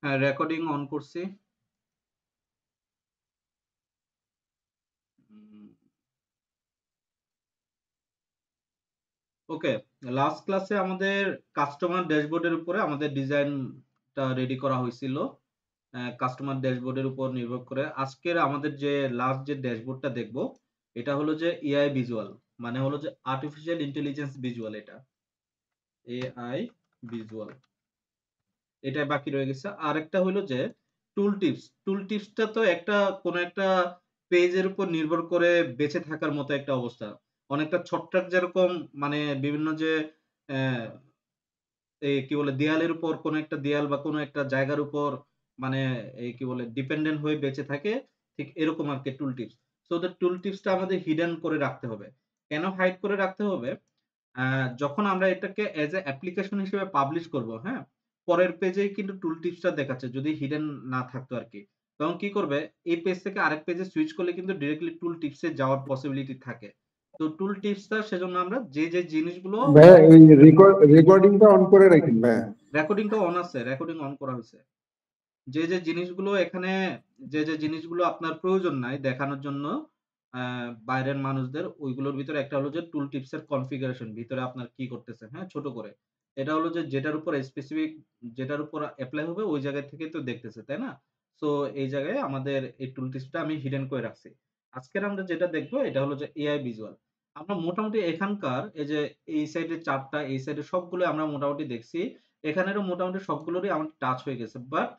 হ্যাঁ, recording on করছি। ওকে, last ক্লাসে আমাদের কাস্টমার ড্যাশবোর্ডের উপরে আমাদের ডিজাইনটা রেডি করা হয়েছিল। কাস্টমার ড্যাশবোর্ডের উপর নির্ভর করে আজকের আমাদের যে লাস্ট যে ড্যাশবোর্ডটা দেখব, এটা হলো যে এআই ভিজুয়াল, মানে হলো যে আর্টিফিশিয়াল ইন্টেলিজেন্স ভিজুয়াল। এটা এআই ভিজুয়াল, এটা বাকি রয়ে গেছে। আর একটা হলো যে টুল টিপস। টুল টিপসটা তো একটা কোনো একটা পেজের উপর নির্ভর করে বেঁচে থাকার মতো একটা অবস্থা। অনেকটা ছত্রাক যেরকম, মানে বিভিন্ন যে আহ, এই কি বলে দেয়ালের উপর, কোনো একটা দেয়াল বা কোনো একটা জায়গার উপর, মানে এই কি বলে ডিপেন্ডেন্ট হয়ে বেঁচে থাকে, ঠিক এরকম আর কি টুল টিপস। সো দ্য টুল টিপসটা আমাদের হিডেন করে রাখতে হবে। কেন হাইড করে রাখতে হবে? যখন আমরা এটাকে এজ এ অ্যাপ্লিকেশন হিসেবে পাবলিশ করব, হ্যাঁ, পরের পেজেই কিন্তু টুল টিপসটা দেখাচ্ছে, যদি হিডেন না থাকতো আর কি। তখন কি করবে, এই পেজ থেকে আরেক পেজে সুইচ করলে কিন্তু ডিরেক্টলি টুল টিপসে যাওয়ার পসিবিলিটি থাকে। তো টুল টিপসটা সেজন্য আমরা যে যে জিনিসগুলো ভাইয়া এই রেকর্ডিংটা অন করে রাখেন ভাইয়া। রেকর্ডিংটা অন আছে, রেকর্ডিং অন করা হয়েছে। যে যে জিনিসগুলো এখানে, যে যে জিনিসগুলো আপনার প্রয়োজন নাই দেখানোর জন্য বাইরের মানুষদের, ওইগুলোর ভিতরে একটা হলো যে টুল টিপস এর কনফিগারেশন, ভিতরে আপনার কি করতেছেন, হ্যাঁ, ছোট করে। এটা হলো যে যেটার উপর স্পেসিফিক, যেটার উপর এপ্লাই হবে ওই জায়গা থেকে তো দেখতেছে, তাই না? সো এই জায়গায় আমাদের এই টুল টিপসটা আমি হিডেন করে রাখছি। আজকের আমরা যেটা দেখবো এটা হলো যে এআই ভিজুয়াল। আমরা মোটামুটি এখানকার এই যে এই সাইডে চারটা, এই সাইডে সবগুলো আমরা মোটামুটি দেখছি। এখানেরও মোটামুটি সবগুলোরই আমার টাচ হয়ে গেছে। বাট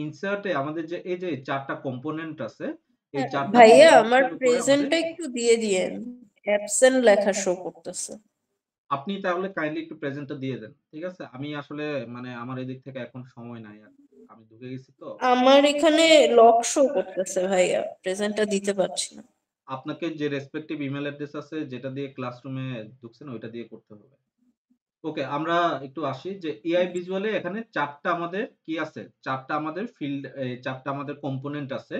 ইনসার্টে আমাদের যে এই যে ৪ টা কম্পোনেন্ট আছে, এই ৪ টা ভাইয়া আমার কম্পোনেন্টের উপরে আমাদের, প্রেজেন্টটা একটু দিয়ে দিয়েন, অ্যাবসেন্ট লেখা শো করতেছে। আপনি তাহলে কাইন্ডলি একটু প্রেজেন্টটা দিয়ে দেন। ঠিক আছে? আমি আসলে মানে আমার এদিক থেকে এখন সময় নাই আর। আমি ঢুকে গেছি তো। আমার এখানে লক শো করতেছে ভাইয়া, প্রেজেন্টটা দিতে পারছি না। আপনাকে যে রেসপেক্টিভ ইমেইল অ্যাড্রেস আছে যেটা দিয়ে ক্লাসরুমে ঢুকছেন ওইটা দিয়ে করতে হবে। ওকে, আমরা একটু আসি যে এআই ভিজুয়ালে এখানে ৪ টা আমাদের কি আছে? ৪ টা আমাদের ফিল্ড, ৪ টা আমাদের কম্পোনেন্ট আছে,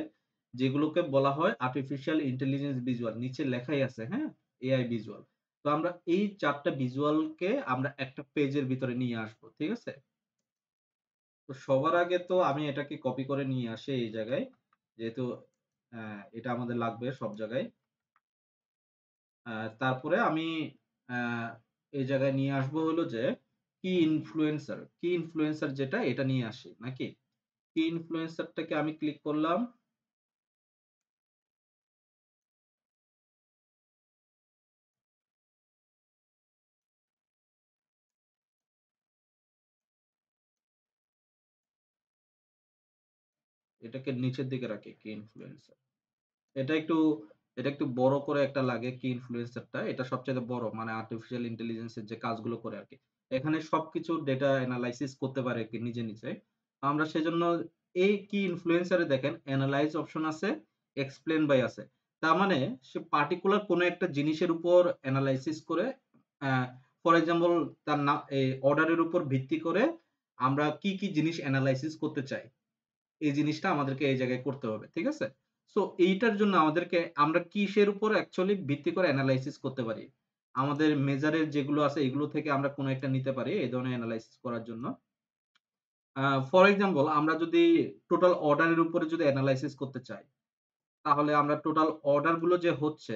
যেগুলোকে বলা হয় আর্টিফিশিয়াল ইন্টেলিজেন্স ভিজুয়াল। নিচে লেখাই আছে, হ্যাঁ? AI visual. তো আমরা এই ৪ টা ভিজুয়ালকে আমরা একটা পেজের ভিতরে নিয়ে আসবো। ঠিক আছে? তো সবার আগে তো আমি এটাকে কপি করে নিয়ে আসি এই জায়গায়। যেহেতু এটা আমাদের লাগবে সব জায়গায়। তারপরে আমি আ এই জায়গায় নিয়ে আসবো হলো যে কি ইনফ্লুয়েন্সার। কি ইনফ্লুয়েন্সার যেটা এটা নিয়ে আসি নাকি? কি ইনফ্লুয়েন্সারটাকে আমি ক্লিক করলাম। এটাকে নিচের দিকে রাখি কি ইনফ্লুয়েন্সার। এটা একটু, এটা একটু বড় করে একটা লাগে কি ইনফ্লুয়েন্সারটা। এটা সবচাইতে বড়, মানে আর্টিফিশিয়াল ইন্টেলিজেন্স এর যে কাজগুলো করে আরকি। এখানে সবকিছু ডেটা এনালাইসিস করতে পারে আরকি নিজে, নিজে। আমরা সেজন্য এই কি ইনফ্লুয়েন্সার এ দেখেন এনালাইজ অপশন আছে, এক্সপ্লেইন বাই আছে। তার মানে সে পার্টিকুলার কোন একটা জিনিসের উপর এনালাইসিস করে, আ ফর এক্সাম্পল তার এই অর্ডারের উপর ভিত্তি করে আমরা কি, কি জিনিস এনালাইসিস করতে চাই। এই জিনিসটা আমাদেরকে এই জায়গায় করতে হবে। ঠিক আছে? সো এইটার জন্য আমাদেরকে আমরা কিসের উপর অ্যাকচুয়ালি ভিত্তি করে এনালাইসিস করতে পারি? আমাদের মেজারের যেগুলো আছে এগুলো থেকে আমরা কোন একটা নিতে পারি এই ধরনের এনালাইসিস করার জন্য। ফর এক্সাম্পল আমরা যদি টোটাল অর্ডারের উপরে যদি এনালাইসিস করতে চাই, তাহলে আমরা টোটাল অর্ডার গুলো যে হচ্ছে,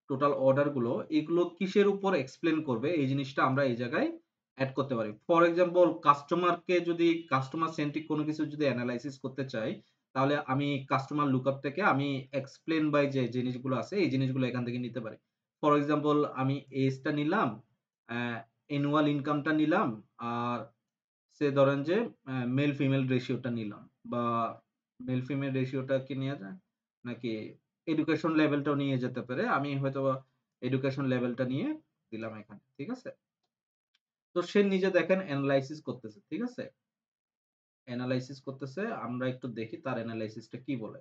টোটাল অর্ডার গুলো এগুলো কিসের উপর এক্সপ্লেইন করবে এই জিনিসটা আমরা এই জায়গায় এড করতে পারি। ফর এক্সাম্পল কাস্টমারকে যদি কাস্টমার সেন্ট্রিক কোনো কিছু যদি এনালাইসিস করতে চাই, তাহলে আমি কাস্টমার লুকআপ থেকে আমি এক্সপ্লেইন বাই যে জিনিসগুলো আছে এই জিনিসগুলো এখান থেকে নিতে পারি। ফর এক্সাম্পল আমি এজটা নিলাম, অ্যানুয়াল ইনকামটা নিলাম, আর সে ধরেন যে মেল ফিমেল রেশিওটা নিলাম, বা মেল ফিমেল রেশিওটা কি নেওয়া যায়? নাকি এডুকেশন লেভেলটাও নিয়ে যেতে পারে। আমি হয়তোবা এডুকেশন লেভেলটা নিয়ে দিলাম এখানে। ঠিক আছে? তো সে নিজে দেখেন এনালাইসিস করতেছে। ঠিক আছে? এনালাইসিস করতেছে। আমরা একটু দেখি তার এনালাইসিসটা কি বলে।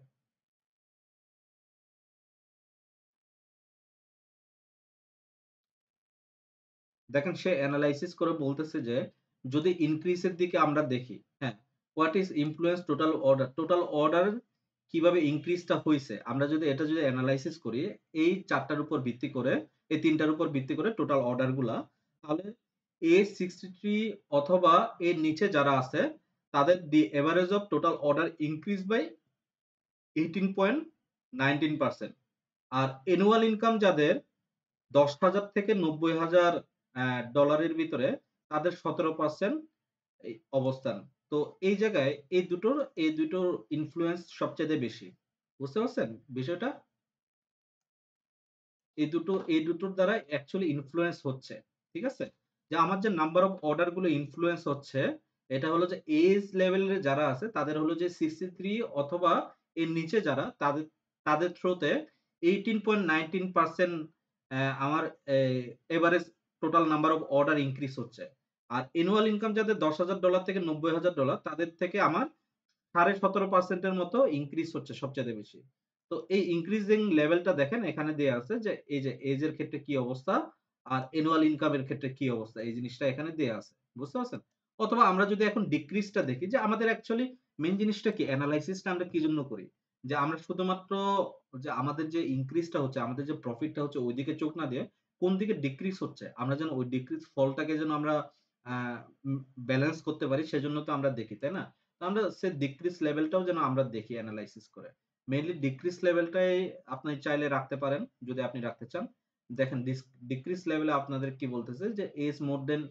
দেখেন সে এনালাইসিস করে বলতেছে যে যদি ইনক্রিজ এর দিকে আমরা দেখি, হ্যাঁ, what is influence total order, total order কিভাবে ইনক্রিজটা হইছে, আমরা যদি এটা যদি এনালাইসিস করি এই ৪ টার উপর ভিত্তি করে, এই ৩ টার উপর ভিত্তি করে টোটাল অর্ডার গুলা, তাহলে A63 অথবা এর নিচে যারা আছে তাদের the average of total order increase by 18.19%। R annual income যাদের 10,000 থেকে 90,000 ডলারের ভিতরে তাদের 17% এই অবস্থান। তো এই জায়গায় এই দুটোর ইনফ্লুয়েন্স সবচাইতে বেশি। বুঝতে পারছেন বিষয়টা? এই দুটোর দ্বারা অ্যাকচুয়ালি ইনফ্লুয়েন্স হচ্ছে। ঠিক আছে? যে আমার যে নাম্বার অফ অর্ডার গুলো ইনফ্লুয়েন্স হচ্ছে, এটা হলো যে এজ লেভেলের যারা আছে তাদের হলো যে 63 অথবা এর নিচে যারা তাদের তাদের থ্রুতে 18.19% আমার average total number of order increase হচ্ছে। আর অ্যানুয়াল ইনকাম যাদের $10,000 থেকে $90,000 তাদের থেকে আমার 17.5% এর মতো ইনক্রিজ হচ্ছে সবচাইতে বেশি। তো এই ইনক্রিজিং লেভেলটা দেখেন এখানে দেয়া আছে যে এই যে এজ এর ক্ষেত্রে কি অবস্থা আর অ্যানুয়াল ইনকাম এর ক্ষেত্রে কি অবস্থা এই জিনিসটা এখানে দেয়া আছে। বুঝতে পারছেন? অথবা আমরা যদি এখন ডিক্রিজটা দেখি যে আমাদের অ্যাকচুয়ালি মেইন জিনিসটা কি এনালাইসিসটা আমরা কি জন্য করি? যে আমরা শুধুমাত্র যে আমাদের যে ইনক্রিজটা হচ্ছে, আমাদের যে প্রফিটটা হচ্ছে ওইদিকে চোখ না দিয়ে কোন দিকে ডিক্রিজ হচ্ছে আমরা যেন ওই ডিক্রিজ ফলটাকে যেন আমরা আ ব্যালেন্স করতে পারি সেজন্য তো আমরা দেখি, তাই না? তো আমরা ডিক্রিজ লেভেলটাও যেন আমরা দেখি এনালাইসিস করে। মেইনলি ডিক্রিজ লেভেলটাই আপনি চাইলে রাখতে পারেন, যদি আপনি রাখতে চান। দেখেন ডিক্রিজ লেভেলে আপনাদের কি বলতেছে যে এজ মোর দ্যান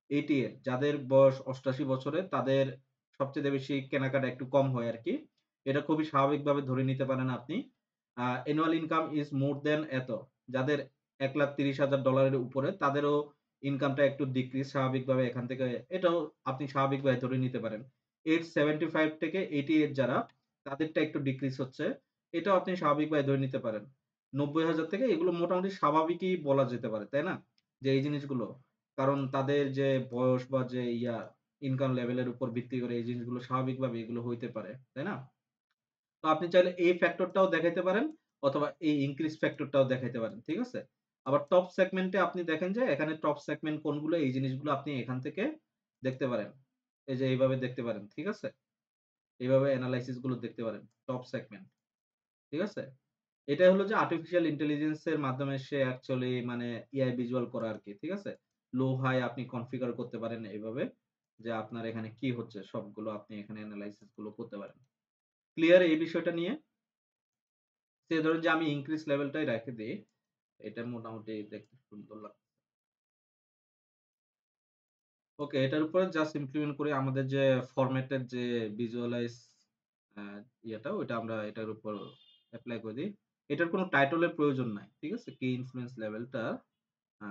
80 এর যাদের বয়স ৮৮ বছরের তাদের সবচাইতে বেশি কেনাকাটা একটু কম হয় আরকি। এটা খুবই স্বাভাবিকভাবে ধরে নিতে পারেন আপনি। অ্যানুয়াল ইনকাম ইস মোর দ্যান এত। যাদের $১,৩০,০০০ এর উপরে তাদেরও ইনকামটা একটু ডিক্রিজ স্বাভাবিকভাবে এখান থেকে এটাও আপনি স্বাভাবিকভাবে ধরে নিতে পারেন। এজ 75 থেকে 88 যারা তাদেরটা একটু ডিক্রিজ হচ্ছে। এটাও আপনি স্বাভাবিকভাবে ধরে নিতে পারেন। ৯০,০০০ থেকে এগুলো মোটামুটি স্বাভাবিকই বলা যেতে পারে, তাই না? যে এই জিনিসগুলো। কারণ তাদের যে বয়স বা যে ইনকাম লেভেল এর উপর ভিত্তি করে এই জিনিসগুলো স্বাভাবিকভাবে এগুলো হইতে পারে, তাই না? তো আপনি চাইলে এই ফ্যাক্টরটাও দেখাইতে পারেন অথবা এই ইনক্রিজ ফ্যাক্টরটাও দেখাইতে পারেন। ঠিক আছে? আবার টপ সেগমেন্টে আপনি দেখেন যে এখানে টপ সেগমেন্ট কোনগুলো এই জিনিসগুলো আপনি এখান থেকে দেখতে পারেন। এই যে এইভাবে দেখতে পারেন। ঠিক আছে? এভাবে এনালাইসিস গুলো দেখতে পারেন। Top segment. ঠিক আছে? এটাই হলো যে আর্টিফিশিয়াল ইন্টেলিজেন্স এর মাধ্যমে সে অ্যাকচুয়ালি মানে এআই ভিজুয়াল করা আরকি। ঠিক আছে? লো হাই আপনি কনফিগার করতে পারেন এভাবে যে আপনার এখানে কি হচ্ছে সবগুলো আপনি এখানে এনালাইসিস গুলো করতে পারেন। ক্লিয়ার এই বিষয়টা নিয়ে? সে ধরুন যে আমি ইনক্রিজ লেভেলটাই রেখে দেই। এটা মোটামুটি দেখতে সুন্দর লাগছে। ওকে, এটার উপরে জাস্ট ইমপ্লিমেন্ট করে আমাদের যে ফরম্যাটের যে ভিজুয়ালাইজ আ ইয়েটা ওইটা আমরা এটার উপর এপ্লাই করে দেই। এটার কোনো টাইটল এর প্রয়োজন নাই। ঠিক আছে? কি ইনফ্লুয়েন্স লেভেলটা আ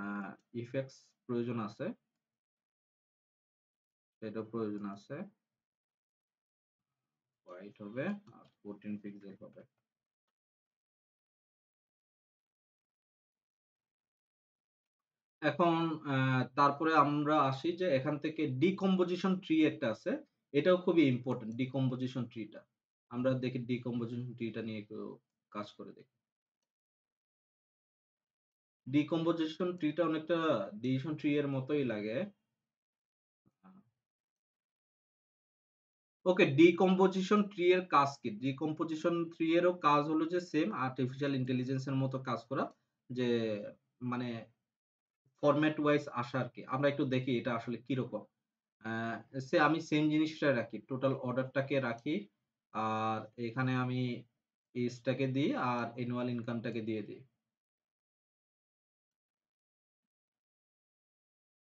ইফেক্টস প্রয়োজন আছে। এটার প্রয়োজন আছে। হোয়াইট হবে আর 14 পিক্সেল হবে। এখন আ তারপরে আমরা আসি যে এখান থেকে ডিকম্পোজিশন ট্রি একটা আছে। এটাও খুবই ইম্পোর্টেন্ট ডিকম্পোজিশন ট্রিটা। আমরা দেখি ডিকম্পোজিশন ট্রিটা নিয়ে একটু কাজ করে দেখি। ডিকম্পোজিশন ট্রিটা অনেকটা ডিসিশন ট্রি এর মতোই লাগে। আ ওকে, ডিকম্পোজিশন ট্রি এর কাজ কি? ডিকম্পোজিশন ট্রি এরও কাজ হলো যে সেম আর্টিফিশিয়াল ইন্টেলিজেন্স এর মতো কাজ করা। যে মানে ফরমেট ওয়াইজ আসা আরকি। আমরা একটু দেখি এটা আসলে কিরকম। আ আমি সেম জিনিসটা রাখি। টোটাল অর্ডারটাকে রাখি। আর এখানে আমি এজটাকে দিই আর অ্যানুয়াল ইনকামটাকে দিয়ে দিই।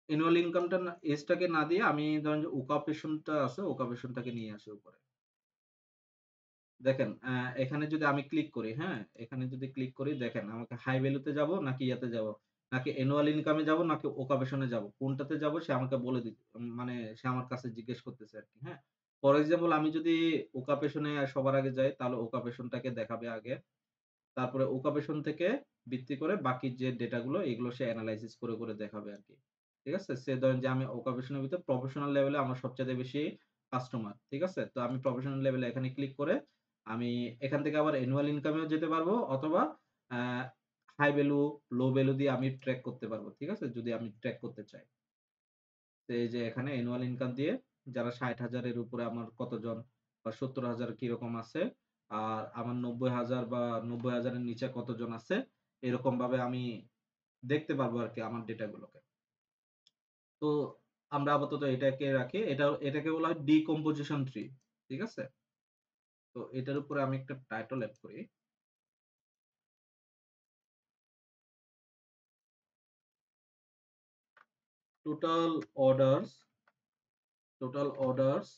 অ্যানুয়াল ইনকামটা না এজটাকে না দিয়ে আমি ধরেন যে ওকাপেশনটা আছে, ওকাপেশনটাকে নিয়ে আসি উপরে। দেখেন এখানে যদি আমি ক্লিক করি, হ্যাঁ? এখানে যদি ক্লিক করি দেখেন আমাকে হাই ভ্যালুতে যাবো নাকি ইয়াতে যাবো? নাকি অ্যানুয়াল ইনকামে যাবো নাকি ওকাপেশন এ যাবো? কোনটাতে যাবো সে আমাকে বলে মানে সে আমার কাছে জিজ্ঞেস করতেছে আরকি, হ্যাঁ? ফর এক্সাম্পল আমি যদি ওকাপেশন এ সবার আগে যাই তাহলে ওকাপেশনটাকে দেখাবে আগে। তারপরে ওকাপেশন থেকে ভিত্তি করে বাকি যে ডেটা গুলো এগুলো সে এনালাইসিস করে দেখাবে আরকি। ঠিক আছে? সে ধরেন যে আমি ওকাপেশন এর ভিতর প্রফেশনাল লেভেলে আমার সবচাইতে বেশি কাস্টমার। ঠিক আছে? তো আমি প্রফেশনাল লেভেলে এখানে ক্লিক করে আমি এখান থেকে আবার অ্যানুয়াল ইনকাম এও যেতে পারবো অথবা আ হাই ভ্যালু, লো ভ্যালু দিয়ে আমি ট্র্যাক করতে পারবো। ঠিক আছে? যদি আমি ট্র্যাক করতে চাই। তো এই যে এখানে অ্যানুয়াল ইনকাম দিয়ে যারা ৬০,০০০ এর উপরে আমার কতজন বা ৭০,০০০ কিরকম আছে, আর আমার ৯০,০০০ বা ৯০,০০০ এর নিচে কতজন আছে, এরকম ভাবে আমি দেখতে পারবো আরকি আমার ডেটা গুলোকে। তো আমরা আপাতত এটাকে রাখি। এটাকে বলা হয় ডিকম্পোজিশন ট্রি। ঠিক আছে? তো এটার উপরে আমি একটা টাইটেল এড করি। Total orders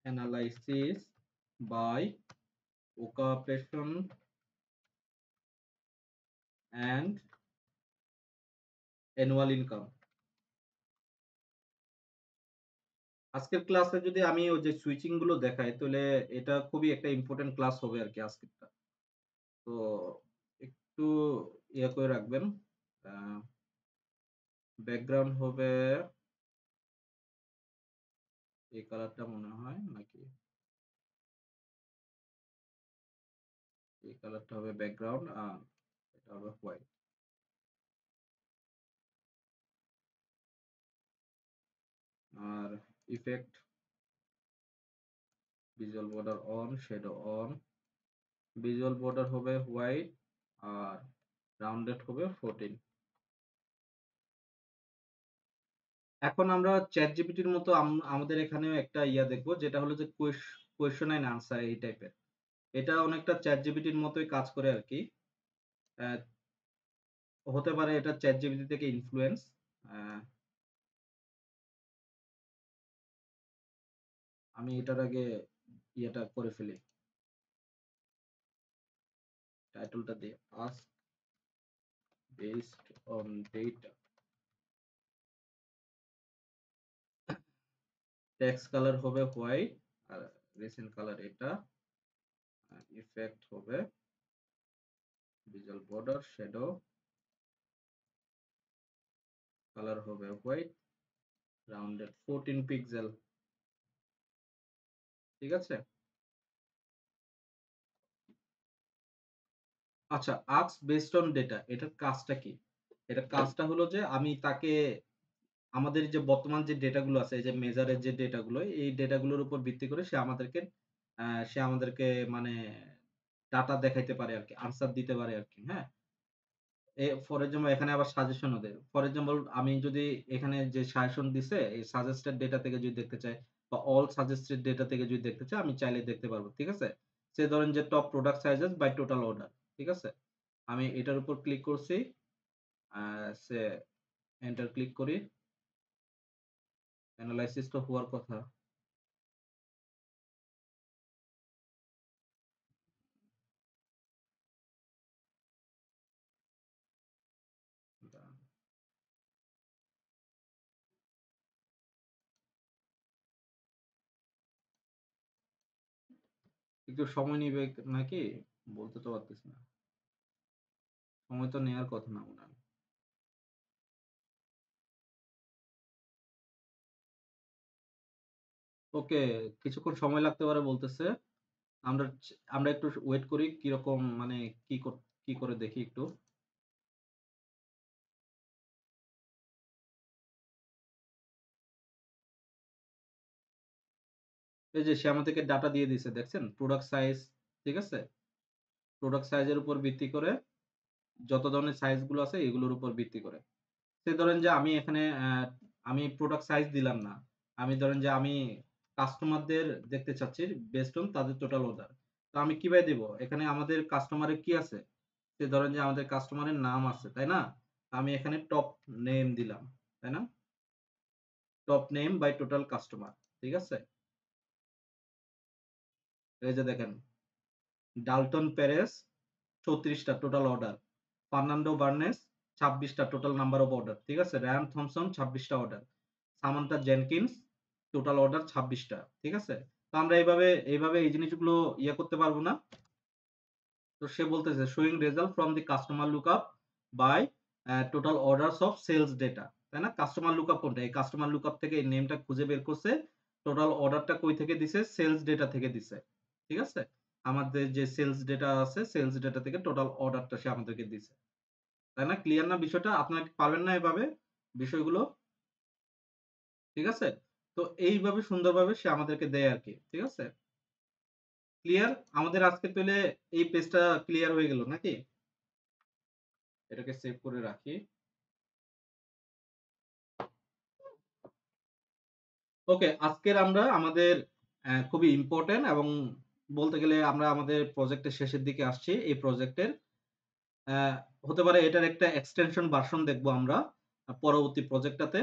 analysis by occupation and annual income। আজকের ক্লাসে যদি আমি ওই যে সুইচিং গুলো দেখাই তাহলে এটা খুবই একটা ইম্পোর্টেন্ট ক্লাস হবে আরকি আজকেরটা। তো একটু ইয়ে করে রাখবেন। আ ব্যাকগ্রাউন্ড হবে এই কালারটা মনে হয় নাকি এই কালারটা হবে ব্যাকগ্রাউন্ড আর এটা হবে হোয়াইট। আর effect visual border on, shadow on. Visual border হবে হোয়াইট আর রাউন্ডেড হবে 14। এখন আমরা চ্যাটজিপিটির মতো আমাদের এখানেও একটা ইয়া দেখবো যেটা হলো যে কোয়েশ্চন এন্ড আনসার এই টাইপের। এটা অনেকটা চ্যাটজিপিটির মতোই কাজ করে আরকি। অ্যা হতে পারে এটা চ্যাটজিপিটি থেকে ইনফ্লুয়েন্স। অ্যা আমি এটার আগে ইয়েটা করে ফেলি। টাইটেলটা দেই ask based on data. Text colour হবে হোয়াইট আর রিসেন্ট কালার এটা। ইফেক্ট হবে ভিজুয়াল বর্ডার, শ্যাডো, কালার হবে হোয়াইট, রাউন্ডেড 14 পিক্সেল। ঠিক আছে? আচ্ছা, আস্ক বেসড অন ডেটা এটার কাজটা কি? এটার কাজটা হলো যে আমি তাকে আমাদের যে বর্তমান যে ডেটা গুলো আছে, এই যে মেজারের যে ডেটা গুলো, এই ডেটা গুলোর উপর ভিত্তি করে সে আমাদেরকে মানে ডাটা দেখাইতে পারে আরকি। আনসার দিতে পারে আরকি। হ্যাঁ? ফর এক্সাম্পল এখানে আবার সাজেশনও দেয়। ফর এক্সাম্পল আমি যদি এখানে যে সাজেশন দিছে, এই সাজেস্টেড ডেটা থেকে যদি দেখতে চাই বা অল সাজেস্টেড ডেটা থেকে যদি দেখতে চাই, আমি চাইলে দেখতে পারবো। ঠিক আছে? সে ধরেন যে top product sizes by total order. ঠিক আছে? আমি এটার উপর ক্লিক করছি। আ সে এন্টার ক্লিক করি। এনালাইসিস তো হওয়ার কথা। একটু সময় নিবে নাকি? বলতে তো পারতেছি না। সময় তো নেয়ার কথা না মনে হয়। ওকে, কিছুক্ষণ সময় লাগতে পারে বলতেছে। আমরা একটু ওয়েট করি কিরকম মানে কি কর কি করে দেখি একটু। এই যে সে আমাদেরকে ডাটা দিয়ে দিছে দেখছেন? প্রোডাক্ট সাইজ, ঠিক আছে? প্রোডাক্ট সাইজের উপর ভিত্তি করে যত ধরনের সাইজ গুলো আছে এগুলোর উপর ভিত্তি করে। ধরেন যে আমি এখানে আমি প্রোডাক্ট সাইজ দিলাম না। আমি ধরেন যে আমি কাস্টমারদের দেখতে চাচ্ছি বেসড অন তাদের টোটাল অর্ডার। তো আমি কিভাবে দিব? এখানে আমাদের কাস্টমারের কি আছে? ধরেন যে আমাদের কাস্টমারের নাম আছে, তাই না? আমি এখানে টপ নেম দিলাম, তাই না? Top name by total customer. ঠিক আছে? এই যে দেখেন ডাল্টন পেরেস ৩৪ টা টোটাল অর্ডার। ফার্নান্ডো বার্নেস ২৬ টা টোটাল নাম্বার অফ অর্ডার। ঠিক আছে? রায়ান থমসন ২৬ টা order. Samantha Jenkins total order ২৬ টা। ঠিক আছে? তো আমরা এইভাবে এই জিনিসগুলো করতে পারবো না? তো সে বলতেছে showing result from the customer lookup by total orders of sales data। তাই না? কাস্টমার লুকআপ কোনটা? এই কাস্টমার লুকআপ থেকে এই নেমটা খুঁজে বের করছে। টোটাল অর্ডারটা কই থেকে দিছে? সেলস ডেটা থেকে দিছে। ঠিক আছে? আমাদের যে সেলস ডেটা আছে, সেলস ডেটা থেকে টোটাল অর্ডারটা সে আমাদেরকে দিছে। তাই না? ক্লিয়ার না বিষয়টা? আপনারা কি পারবেন না এভাবে বিষয়গুলো? ঠিক আছে? তো এইভাবে সুন্দরভাবে সে আমাদেরকে দেয় আরকি। ঠিক আছে? ক্লিয়ার? আমাদের আজকে তাইলে এই পেজটা ক্লিয়ার হয়ে গেল নাকি? এটাকে সেভ করে রাখি। ওকে, আজকের আমরা আমাদের খুবই ইম্পোর্টেন্ট এবং বলতে গেলে আমরা আমাদের প্রজেক্টের শেষের দিকে আসছি। এই প্রজেক্টের অ্যা হতে পারে এটার একটা এক্সটেনশন ভার্সন দেখবো আমরা পরবর্তী প্রজেক্টটাতে।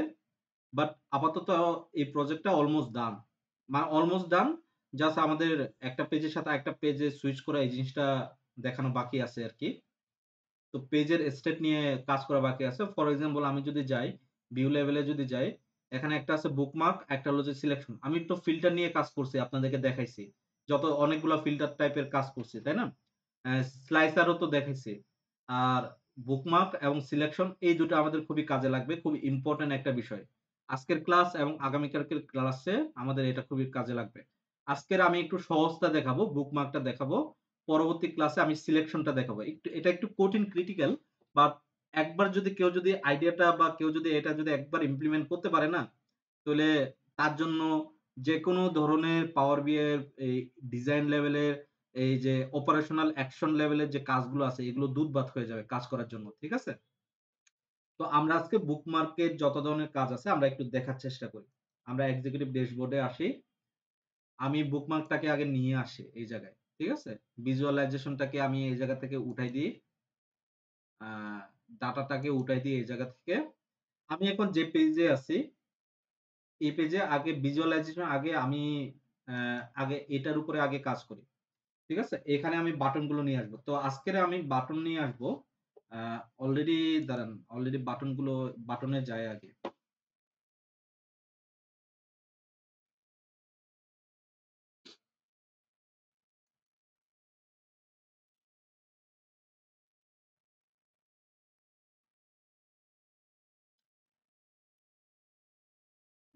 বাট আপাতত এই প্রজেক্টটা almost done. Almost done. Just আমাদের একটা পেজের সাথে আরেকটা পেজে সুইচ করা এই জিনিসটা দেখানো বাকি আছে আরকি। তো পেজের স্টেট নিয়ে কাজ করা বাকি আছে। ফর এক্সাম্পল আমি যদি যাই, ভিউ লেভেলে যদি যাই, এখানে একটা আছে বুকমার্ক, একটা হলো যে সিলেকশন। আমি একটু ফিল্টার নিয়ে কাজ করছি, আপনাদেরকে দেখাইছি। অনেকগুলা ফিল্টার টাইপের কাজ করছি, তাই না? স্লাইসারও তো দেখাইছি। আর বুকমার্ক এবং সিলেকশন এই ২ টা আমাদের খুবই কাজে লাগবে। খুবই ইম্পোর্টেন্ট একটা বিষয়। আজকের ক্লাস এবং আগামীকালকের ক্লাসে আমাদের এটা খুবই কাজে লাগবে। আজকের আমি একটু সহজটা দেখাবো, বুকমার্কটা দেখাবো। পরবর্তী ক্লাসে আমি সিলেকশনটা দেখাবো। এটা একটু কঠিন ক্রিটিক্যাল বাট একবার যদি কেউ যদি আইডিয়াটা বা কেউ যদি এটা যদি একবার ইমপ্লিমেন্ট করতে পারে না, তাহলে তার জন্য যেকোনো ধরনের পাওয়ার BI এর এই ডিজাইন লেভেলের এই যে অপারেশনাল অ্যাকশন লেভেলের যে কাজগুলো আছে এগুলো দুধ-ভাত হয়ে যাবে কাজ করার জন্য। ঠিক আছে? তো আমরা আজকে বুকমার্কের যত ধরনের কাজ আছে আমরা একটু দেখার চেষ্টা করি। আমরা এক্সিকিউটিভ ড্যাশবোর্ডে আসি। আমি বুকমার্কটাকে আগে নিয়ে আসি এই জায়গায়। ঠিক আছে? ভিজুয়ালাইজেশনটাকে আমি এই জায়গা থেকে উঠাই দিই। আ ডাটাটাকে উঠাই দিই এই জায়গা থেকে। আমি এখন যে পেজে আছি, এই পেজে আগে ভিজুয়ালাইজেশন আগে আমি অ্যা আগে এটার উপরে আগে কাজ করি। ঠিক আছে? এখানে আমি বাটনগুলো নিয়ে আসবো। তো আজকের আমি বাটন নিয়ে আসবো। আ অলরেডি দাঁড়ান, অলরেডি বাটনে যাই আগে।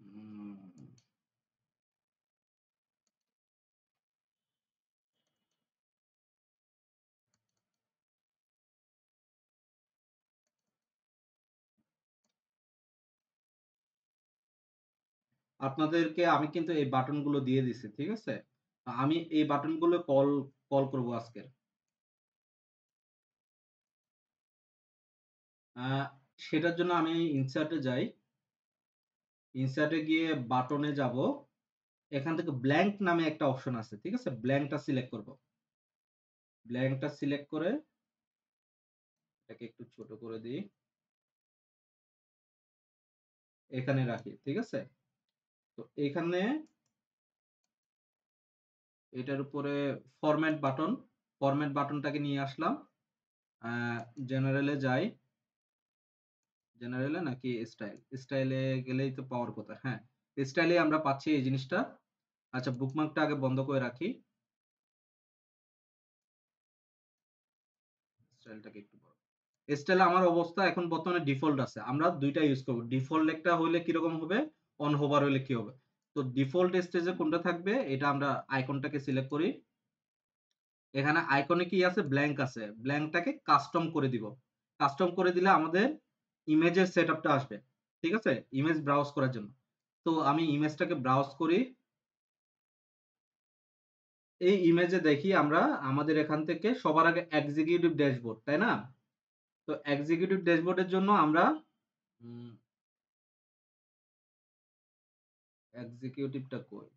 উম আপনাদেরকে আমি কিন্তু এই বাটনগুলো দিয়ে দিছি। ঠিক আছে? আমি এই বাটনগুলো কল করব আজকের। আ সেটার জন্য আমি ইনসার্ট এ যাই। ইনসার্ট এ গিয়ে বাটনে যাবো। এখান থেকে ব্ল্যাংক নামে একটা অপশন আছে। ঠিক আছে? ব্ল্যাংকটা সিলেক্ট করব। ব্ল্যাংকটা সিলেক্ট করে এটাকে একটু ছোট করে দিই। এখানে রাখি। ঠিক আছে? তো এখানে এটার উপরে ফরম্যাট বাটনটাকে নিয়ে আসলাম। আ জেনারেল এ যাই। জেনারেল এ নাকি স্টাইল? স্টাইল এ গেলেই তো পাওয়ার কথা। হ্যাঁ, স্টাইল এ আমরা পাচ্ছি এই জিনিসটা। আচ্ছা বুকমার্কটা আগে বন্ধ করে রাখি। স্টাইলটাকে একটু বড়। স্টাইল আমার অবস্থা এখন বর্তমানে ডিফল্ট আছে। আমরা ২ টা ইউজ করব। ডিফল্ট একটা হইলে কিরকম হবে? অন হোভার হইলে কি হবে? তো ডিফল্ট স্টেজে কোনটা থাকবে? এটা আমরা আইকনটাকে সিলেক্ট করি। এখানে আইকনে কি আছে? ব্ল্যাংক আছে। ব্ল্যাংকটাকে কাস্টম করে দিব। কাস্টম করে দিলে আমাদের ইমেজের সেটআপটা আসবে। ঠিক আছে? ইমেজ ব্রাউজ করার জন্য। তো আমি ইমেজটাকে ব্রাউজ করি। এই ইমেজে দেখি আমরা আমাদের এখান থেকে সবার আগে এক্সিকিউটিভ ড্যাশবোর্ড, তাই না? তো এক্সিকিউটিভ ড্যাশবোর্ডের জন্য আমরা উম এক্সিকিউটিভটা কই?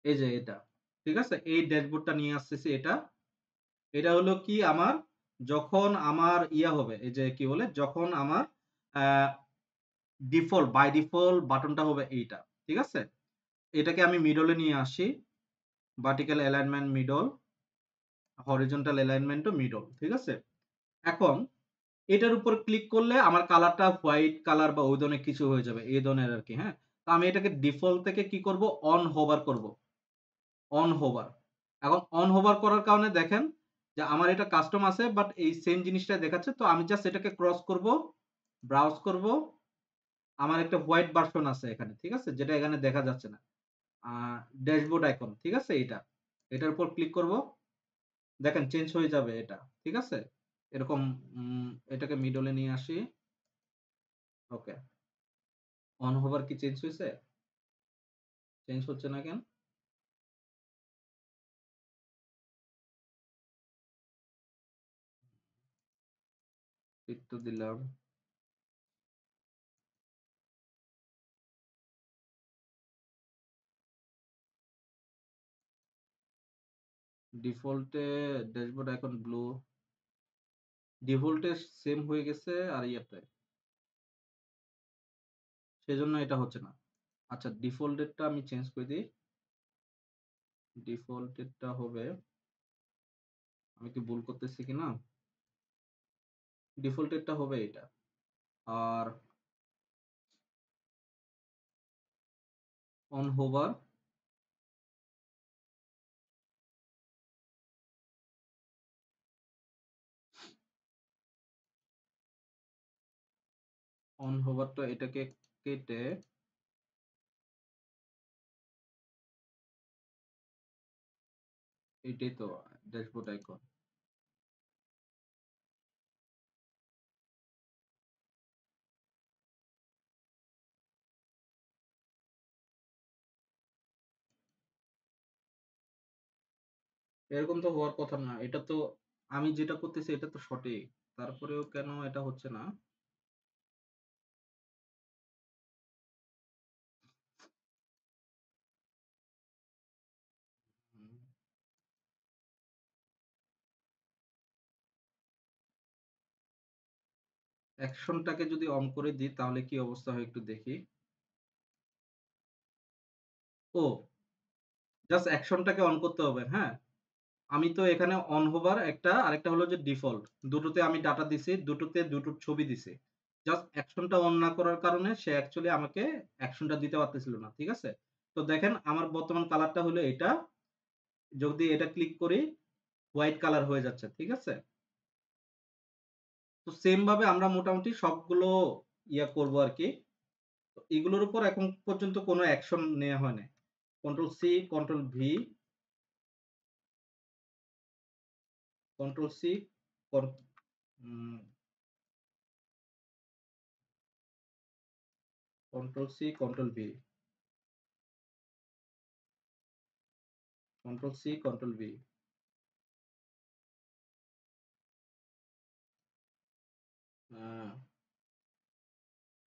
এই যে এটা। ঠিক আছে? এই ড্যাশবোর্ডটা নিয়ে আসতেছি এটা। এটা হলো কি আমার যখন আমার হবে, এই যে কি বলে? যখন আমার আ বাই ডিফল্ট বাটনটা হবে এইটা। ঠিক আছে? এটাকে আমি মিডল এ নিয়ে আসি। Vertical alignment middle, horizontal alignment ও মিডল। ঠিক আছে? এখন এটার উপর ক্লিক করলে আমার কালারটা হোয়াইট কালার বা ওই ধরনের কিছু হয়ে যাবে। এই ধরনের আরকি, হ্যাঁ? তো আমি এটাকে ডিফল্ট থেকে কি করব? অন হোভার করব। On hover. এখন অন হোভার করার কারণে দেখেন যে আমার এটা কাস্টম আছে বাট এই সেম জিনিসটাই দেখাচ্ছে। তো আমি জাস্ট এটাকে ক্রস করব, ব্রাউজ করব। আমার একটা হোয়াইট ভার্সন আছে এখানে। ঠিক আছে? যেটা এখানে দেখা যাচ্ছে না। আ ড্যাশবোর্ড আইকন। ঠিক আছে? এটা। এটার উপর ক্লিক করব। দেখেন চেঞ্জ হয়ে যাবে এটা। ঠিক আছে? এরকম এটাকে মিডল এ নিয়ে আসি। ওকে। অন হোভার কি চেঞ্জ হইছে? চেঞ্জ হচ্ছে না কেন? একটু দিলাম। ডিফল্টে ড্যাশবোর্ড আইকন ব্লু, ডিফল্টে সেম হয়ে গেছে আর ইয়াতে, সেজন্য এটা হচ্ছে না। আচ্ছা, ডিফল্টেরটা আমি চেঞ্জ করে দিই। ডিফল্টেরটা হবে, আমি কি ভুল করতেছি কিনা, ডিফল্টেরটা হবে এটা। আর অন হোভার, অন হোভারটা এটাকে কেটে এইটাই তো ড্যাশবোর্ড আইকন। এরকম তো হওয়ার কথা না, এটা তো আমি যেটা করতেছি এটা তো সঠিক, তারপরেও কেন এটা হচ্ছে না? অ্যাকশনটাকে যদি অন করে দিই তাহলে কি অবস্থা হয় একটু দেখি। ও, জাস্ট অ্যাকশনটাকে অন করতে হবে, হ্যাঁ। আমি তো এখানে অন হোভার একটা, আরেকটা হলো যে ডিফল্ট, দুটোতে আমি ডাটা দিছি, দুটোতে দুটো ছবি দিছি। জাস্ট অ্যাকশনটা অন না করার কারণে সে অ্যাকচুয়ালি আমাকে অ্যাকশনটা দিতে পারতেছিল না, ঠিক আছে। তো দেখেন আমার বর্তমান কালারটা হলো এটা, যদি এটা ক্লিক করি হোয়াইট কালার হয়ে যাচ্ছে, ঠিক আছে। তো সেম ভাবে আমরা মোটামুটি সবগুলো ইয়া করব আর কি। তো এগুলোর উপর এখন পর্যন্ত কোনো অ্যাকশন নেওয়া হয় নাই। Control C, control V, control C, control C, control V, control C, control V.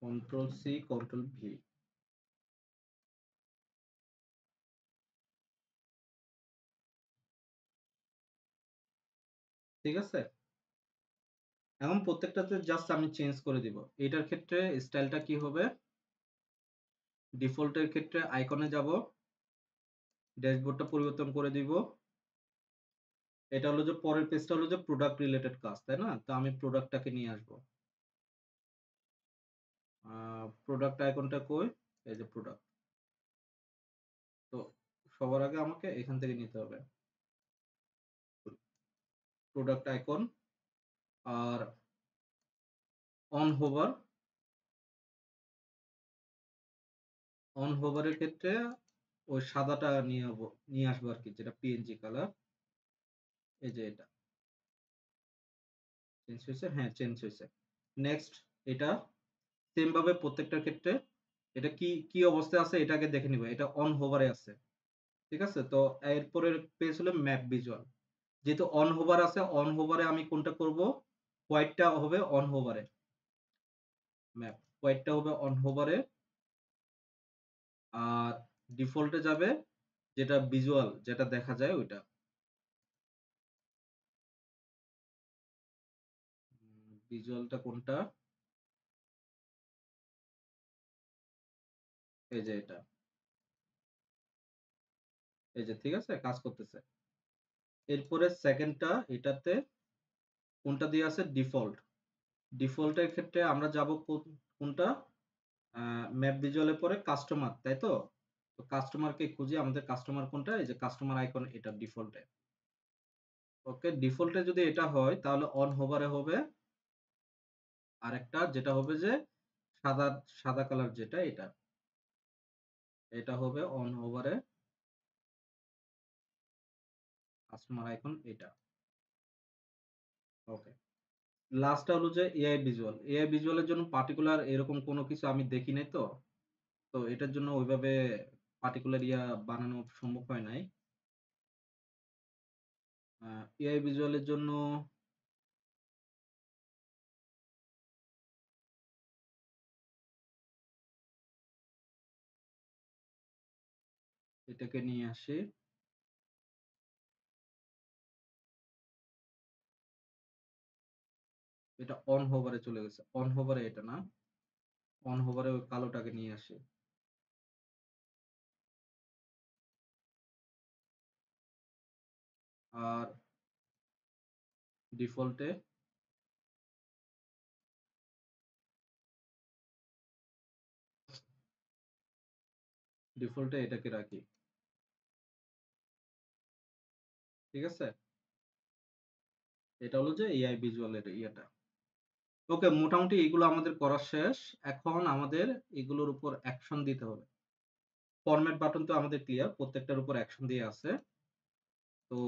Control C, control V, ঠিক আছে। এখন প্রত্যেকটাতে জাস্ট আমি চেঞ্জ করে দিব। এটার ক্ষেত্রে স্টাইলটা কি হবে, ডিফল্টের ক্ষেত্রে আইকনে যাব, ড্যাশবোর্ডটা পরিবর্তন করে দিব। এটা হলো যে পরের পেজটা হলো যে প্রোডাক্ট রিলেটেড কাজ, তাই না। তো আমি প্রোডাক্টটাকে নিয়ে আসবো। প্রোডাক্ট আইকনটা কই, এই যে প্রোডাক্ট। তো সবার আগে আমাকে এখান থেকে নিতে হবে প্রোডাক্ট আইকন। আর অন হোভার, অন হোভারের ক্ষেত্রে ওই সাদাটা নিয়ে আসবো আর কি, যেটা পিএনজি কালার। এই যে এটা চেঞ্জ হয়েছে, হ্যাঁ চেঞ্জ হয়েছে। নেক্সট, এটা সেম ভাবে প্রত্যেকটার ক্ষেত্রে এটা কি কি অবস্থায় আছে এটাকে দেখে নিব, এটা অন হোভারে আছে, ঠিক আছে। তো এরপরের পেজ হলো ম্যাপ ভিজুয়াল। যেহেতু অন হোভার আছে, অন হোভারে আমি কোনটা করব, হোয়াইটটা হবে অন হোভারে, ম্যাপ হোয়াইটটা হবে অন হোভারে। আর ডিফল্টে যাবে যেটা ভিজুয়াল, যেটা দেখা যায় ওইটা। ভিজুয়ালটা কোনটা, এই যে এটা, এই যে ঠিক আছে, কাজ করতেছে। এরপরে সেকেন্ডটা, এটাতে কোনটা দিয়ে আছে, ডিফল্ট। ডিফল্টের ক্ষেত্রে আমরা যাব কোনটা, ম্যাপ ভিজুয়ালের পরে কাস্টমার, তাই তো। তো কাস্টমারকে খুঁজি, আমাদের কাস্টমার কোনটা, এই যে কাস্টমার আইকন, এটা ডিফল্টে। ওকে, ডিফল্টে যদি এটা হয় তাহলে অন হোভারে হবে আরেকটা, যেটা হবে যে সাদা, সাদা কালার যেটা, এটা এটা হবে অন ওভারে কাস্টমার আইকন, এটা। ওকে, লাস্টটা হলো যে এআই ভিজুয়াল। এআই ভিজুয়ালের জন্য পার্টিকুলার এরকম কোনো কিছু আমি দেখি নাই তো। তো এটার জন্য ওইভাবে পার্টিকুলার ইয়া বানানো সম্ভব হয় নাই। এআই ভিজুয়ালের জন্য এটাকে নিয়ে আসি, এটা অন হোভারে চলে গেছে, অন হোভারে এটা না, অন হোভারে ওই কালোটাকে নিয়ে আসি। আর ডিফল্টে এটাকে রাখি, ঠিক আছে। এটা হলো যে এআই ভিজুয়ালের ইয়েটা। ওকে, মোটামুটি এগুলো আমাদের করা শেষ। এখন আমাদের এগুলোর উপর অ্যাকশন দিতে হবে। ফরম্যাট বাটন তো আমাদের ক্লিয়ার, প্রত্যেকটার উপর অ্যাকশন দিয়ে আছে। তো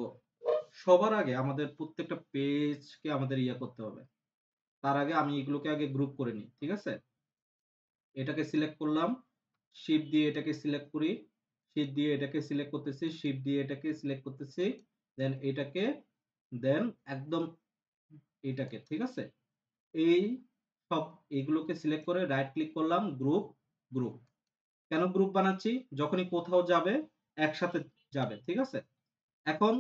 সবার আগে আমাদের প্রত্যেকটা পেজকে আমাদের ইয়ে করতে হবে। তার আগে আমি এগুলোকে আগে গ্রুপ করে নিই, ঠিক আছে। এটাকে সিলেক্ট করলাম, শিফট দিয়ে এটাকে সিলেক্ট করি, শিফট দিয়ে এটাকে সিলেক্ট করতেছি, শিফট দিয়ে এটাকে সিলেক্ট করতেছি, দেন এটাকে, দেন একদম এটাকে, ঠিক আছে। এই সব এগুলোকে সিলেক্ট করে রাইট ক্লিক করলাম, গ্রুপ, গ্রুপ। কেন গ্রুপ বানাচ্ছি? যখনই কোথাও যাবে একসাথে যাবে, ঠিক আছে। এখন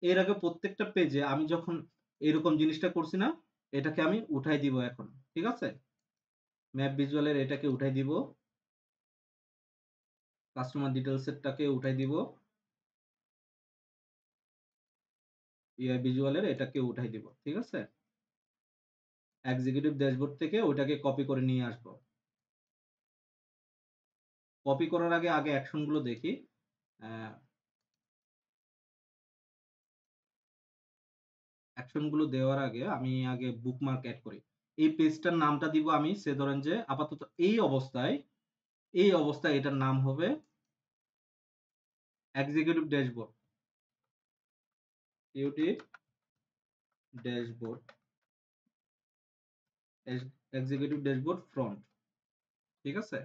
এর আগে প্রত্যেকটা পেজে আমি যখন এরকম জিনিসটা করছি না, এটাকে আমি উঠাই দিব এখন, ঠিক আছে। ম্যাপ ভিজুয়ালের এটাকে উঠাই দিব, কাস্টমার ডিটেলস এরটাকে উঠাই দিব, এআই ভিজুয়ালের এটাকে উঠাই দিব, ঠিক আছে। এক্সিকিউটিভ ড্যাশবোর্ড থেকে ওটাকে কপি করে নিয়ে আসবো। কপি করার আগে আগে অ্যাকশন গুলো দেখি। অ্যাকশন গুলো দেওয়ার আগে আমি আগে বুকমার্ক অ্যাড করি। এই পেজটার নামটা দিব আমি, সে ধরেন যে আপাতত এই অবস্থায় এটার নাম হবে executive dashboard, YouTube dashboard, executive dashboard front, ঠিক আছে।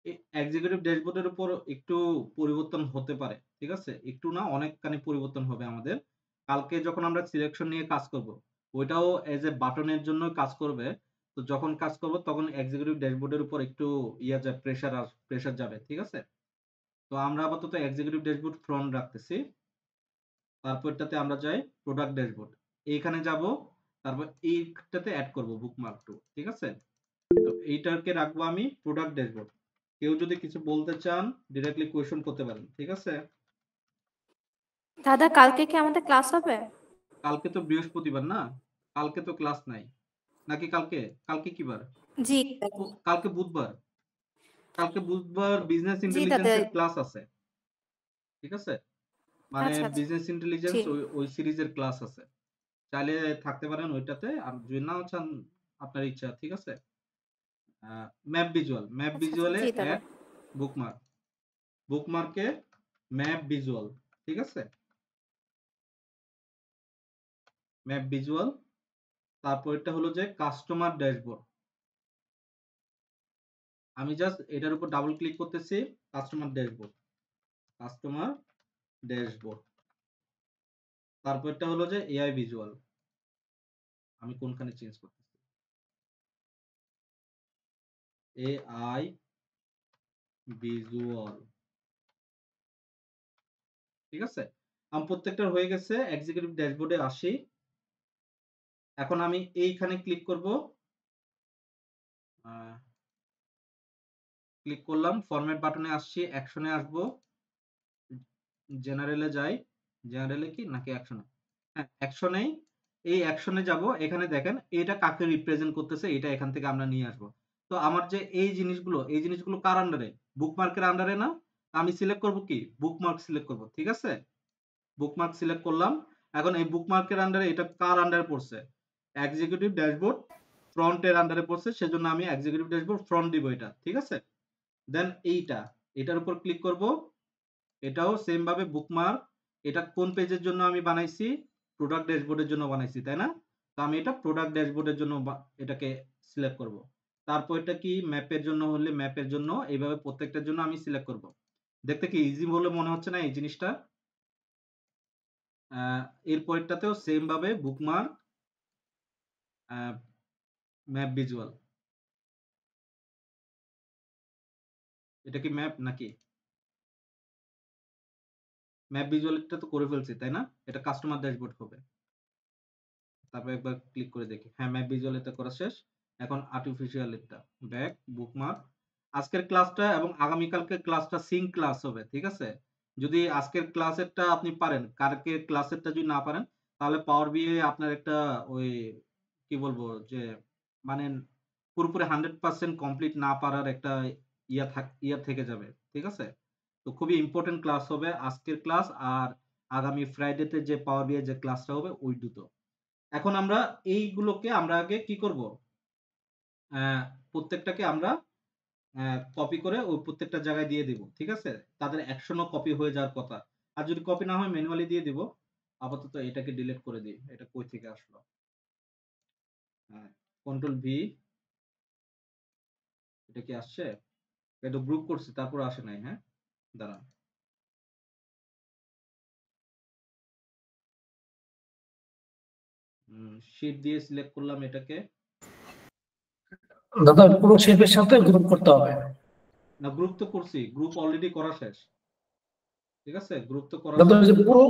এই এক্সিকিউটিভ ড্যাশবোর্ডের উপর একটু পরিবর্তন হতে পারে, ঠিক আছে। একটু না, অনেকখানি পরিবর্তন হবে আমাদের। কালকে যখন আমরা সিলেকশন নিয়ে কাজ করব, ওইটাও এজ এ বাটনের জন্য কাজ করবে। তো যখন কাজ করব তখন এক্সিকিউটিভ ড্যাশবোর্ডের উপর একটু ইয়া যায়, প্রেসার যাবে, ঠিক আছে। তো আমরা আপাতত এক্সিকিউটিভ ড্যাশবোর্ড ফ্রন্ট রাখতেছি। তারপরটাতে আমরা যাই প্রোডাক্ট ড্যাশবোর্ড, এইখানে যাব, তারপর এইটাতে অ্যাড করব বুকমার্ক টু, ঠিক আছে। তো এইটাকে রাখবো আমি প্রোডাক্ট ড্যাশবোর্ড। কেউ যদি কিছু বলতে চান ডিরেক্টলি কোয়েশ্চন করতে পারেন, ঠিক আছে। দাদা কালকে কি আমাদের ক্লাস হবে? কালকে তো বৃহস্পতিবার না, কালকে তো ক্লাস নাই। নাকি কালকে, কালকে কি বার? জি কালকে বুধবার। কালকে বুধবার বিজনেস জি দাদা। ইন্টেলিজেন্সের ক্লাস আছে, ঠিক আছে। মানে আচ্ছা আচ্ছা বিজনেস ইন্টেলিজেন্স জি ওই সিরিজের ক্লাস আছে। চাইলে থাকতে পারেন ওইটাতে, আর যদি নাও চান আপনার ইচ্ছা, ঠিক আছে। ম্যাপ আচ্ছা আচ্ছা ভিজুয়ালে জি দাদা। অ্যাড বুকমার্ক, বুকমার্কে ম্যাপ ভিজুয়াল, ঠিক আছে। ম্যাপ ভিজুয়াল, তারপর এটা হলো যে কাস্টমার ড্যাশবোর্ড। আমি জাস্ট এটার উপর ডাবল ক্লিক করতেছি, কাস্টমার ড্যাশবোর্ড, কাস্টমার ড্যাশবোর্ড। তারপর এটা হলো যে এআই ভিজুয়াল। আমি কোনখানে চেঞ্জ করতেছি, এআই ভিজুয়াল, ঠিক আছে। আমার প্রত্যেকটার হয়ে গেছে। এক্সিকিউটিভ ড্যাশবোর্ডে আসি। এখন আমি এইখানে ক্লিক করব, ক্লিক করলাম, ফরম্যাট বাটনে আসছি, অ্যাকশনে আসব, জেনারেলে যাই, জেনারেলে কি নাকি অ্যাকশনে, হ্যাঁ অ্যাকশনেই। এই অ্যাকশনে যাব, এখানে দেখেন এটা কাকে রিপ্রেজেন্ট করতেছে, এটা এখান থেকে আমরা নিয়ে আসব। তো আমার যে এই জিনিসগুলো কার আন্ডারে? বুকমার্কের আন্ডারে না। আমি সিলেক্ট করব কি, বুকমার্ক সিলেক্ট করব, ঠিক আছে। বুকমার্ক সিলেক্ট করলাম। এখন এই বুকমার্কের আন্ডারে এটা কার আন্ডারে পড়ছে? এক্সিকিউটিভ ড্যাশবোর্ড ফ্রন্টের আন্ডারে পড়ছে, সেজন্য আমি এক্সিকিউটিভ ড্যাশবোর্ড ফ্রন্ট দিব এটা, ঠিক আছে। দেন এটার উপর ক্লিক করব। এটাও সেম ভাবে বুকমার্ক। এটা কোন পেজের জন্য আমি বানাইছি? প্রোডাক্ট ড্যাশবোর্ডের জন্য বানাইছি, তাই না? তো আমি এটা প্রোডাক্ট ড্যাশবোর্ডের জন্য এটাকে সিলেক্ট করব। তারপর এটা কি ম্যাপের জন্য হলে ম্যাপের জন্য, এইভাবে প্রত্যেকটার জন্য আমি সিলেক্ট করব। দেখতে কি ইজি বলে মনে হচ্ছে না এই জিনিসটা? এর পরেরটাতেও সেম ভাবে বুকমার্ক, ম্যাপ ভিজুয়াল। এটা কি ম্যাপ নাকি? ম্যাপ ভিজুয়ালটা তো করে ফেলছি, তাই না? এটা কাস্টমার ড্যাশবোর্ড হবে। তারপর একবার ক্লিক করে দেখি। হ্যাঁ, ম্যাপ ভিজুয়াল এটা করা শেষ। এখন আর্টিফিশিয়াল এটা ব্যাক বুকমার্ক। আজকের ক্লাসটা এবং আগামীকালকের ক্লাসটা সিঙ্ক ক্লাস হবে, ঠিক আছে? যদি আজকের ক্লাসেরটা আপনি পারেন, কালকের ক্লাসেরটা যদি না পারেন, তাহলে পাওয়ার বিএ আপনার একটা ওই কি বলবো যে মানে পুরোপুরি 100% কমপ্লিট না পারার একটা ইয়া থেকে যাবে, ঠিক আছে? তো খুবই ইম্পর্টেন্ট ক্লাস হবে আজকের ক্লাস আর আগামী ফ্রাইডেতে যে পাওয়ার বিএ যে ক্লাসটা হবে ওই দুটো। এখন আমরা এইগুলোকে আমরা আগে কি করব? আহ, প্রত্যেকটাকে আমরা কপি করে ওই প্রত্যেকটা জায়গায় দিয়ে দিব, ঠিক আছে? তাদের অ্যাকশনও কপি হয়ে যাওয়ার কথা। আর যদি কপি না হয় ম্যানুয়ালি দিয়ে দিব। আপাতত এটাকে ডিলিট করে দিই। এটা কই থেকে আসলো? Control V. এটা কি আসছে? এটা গ্রুপ করছি তারপর আসে নাই। হ্যাঁ, দাঁড়ান। শিট দিয়ে সিলেক্ট করলাম এটাকে। দাদা পুরো শেপের সাথে গ্রুপ করতে হবে। না, গ্রুপ তো করছি, গ্রুপ অলরেডি করা শেষ, ঠিক আছে? গ্রুপ তো করা দাদা শেষ। ওই যে পুরো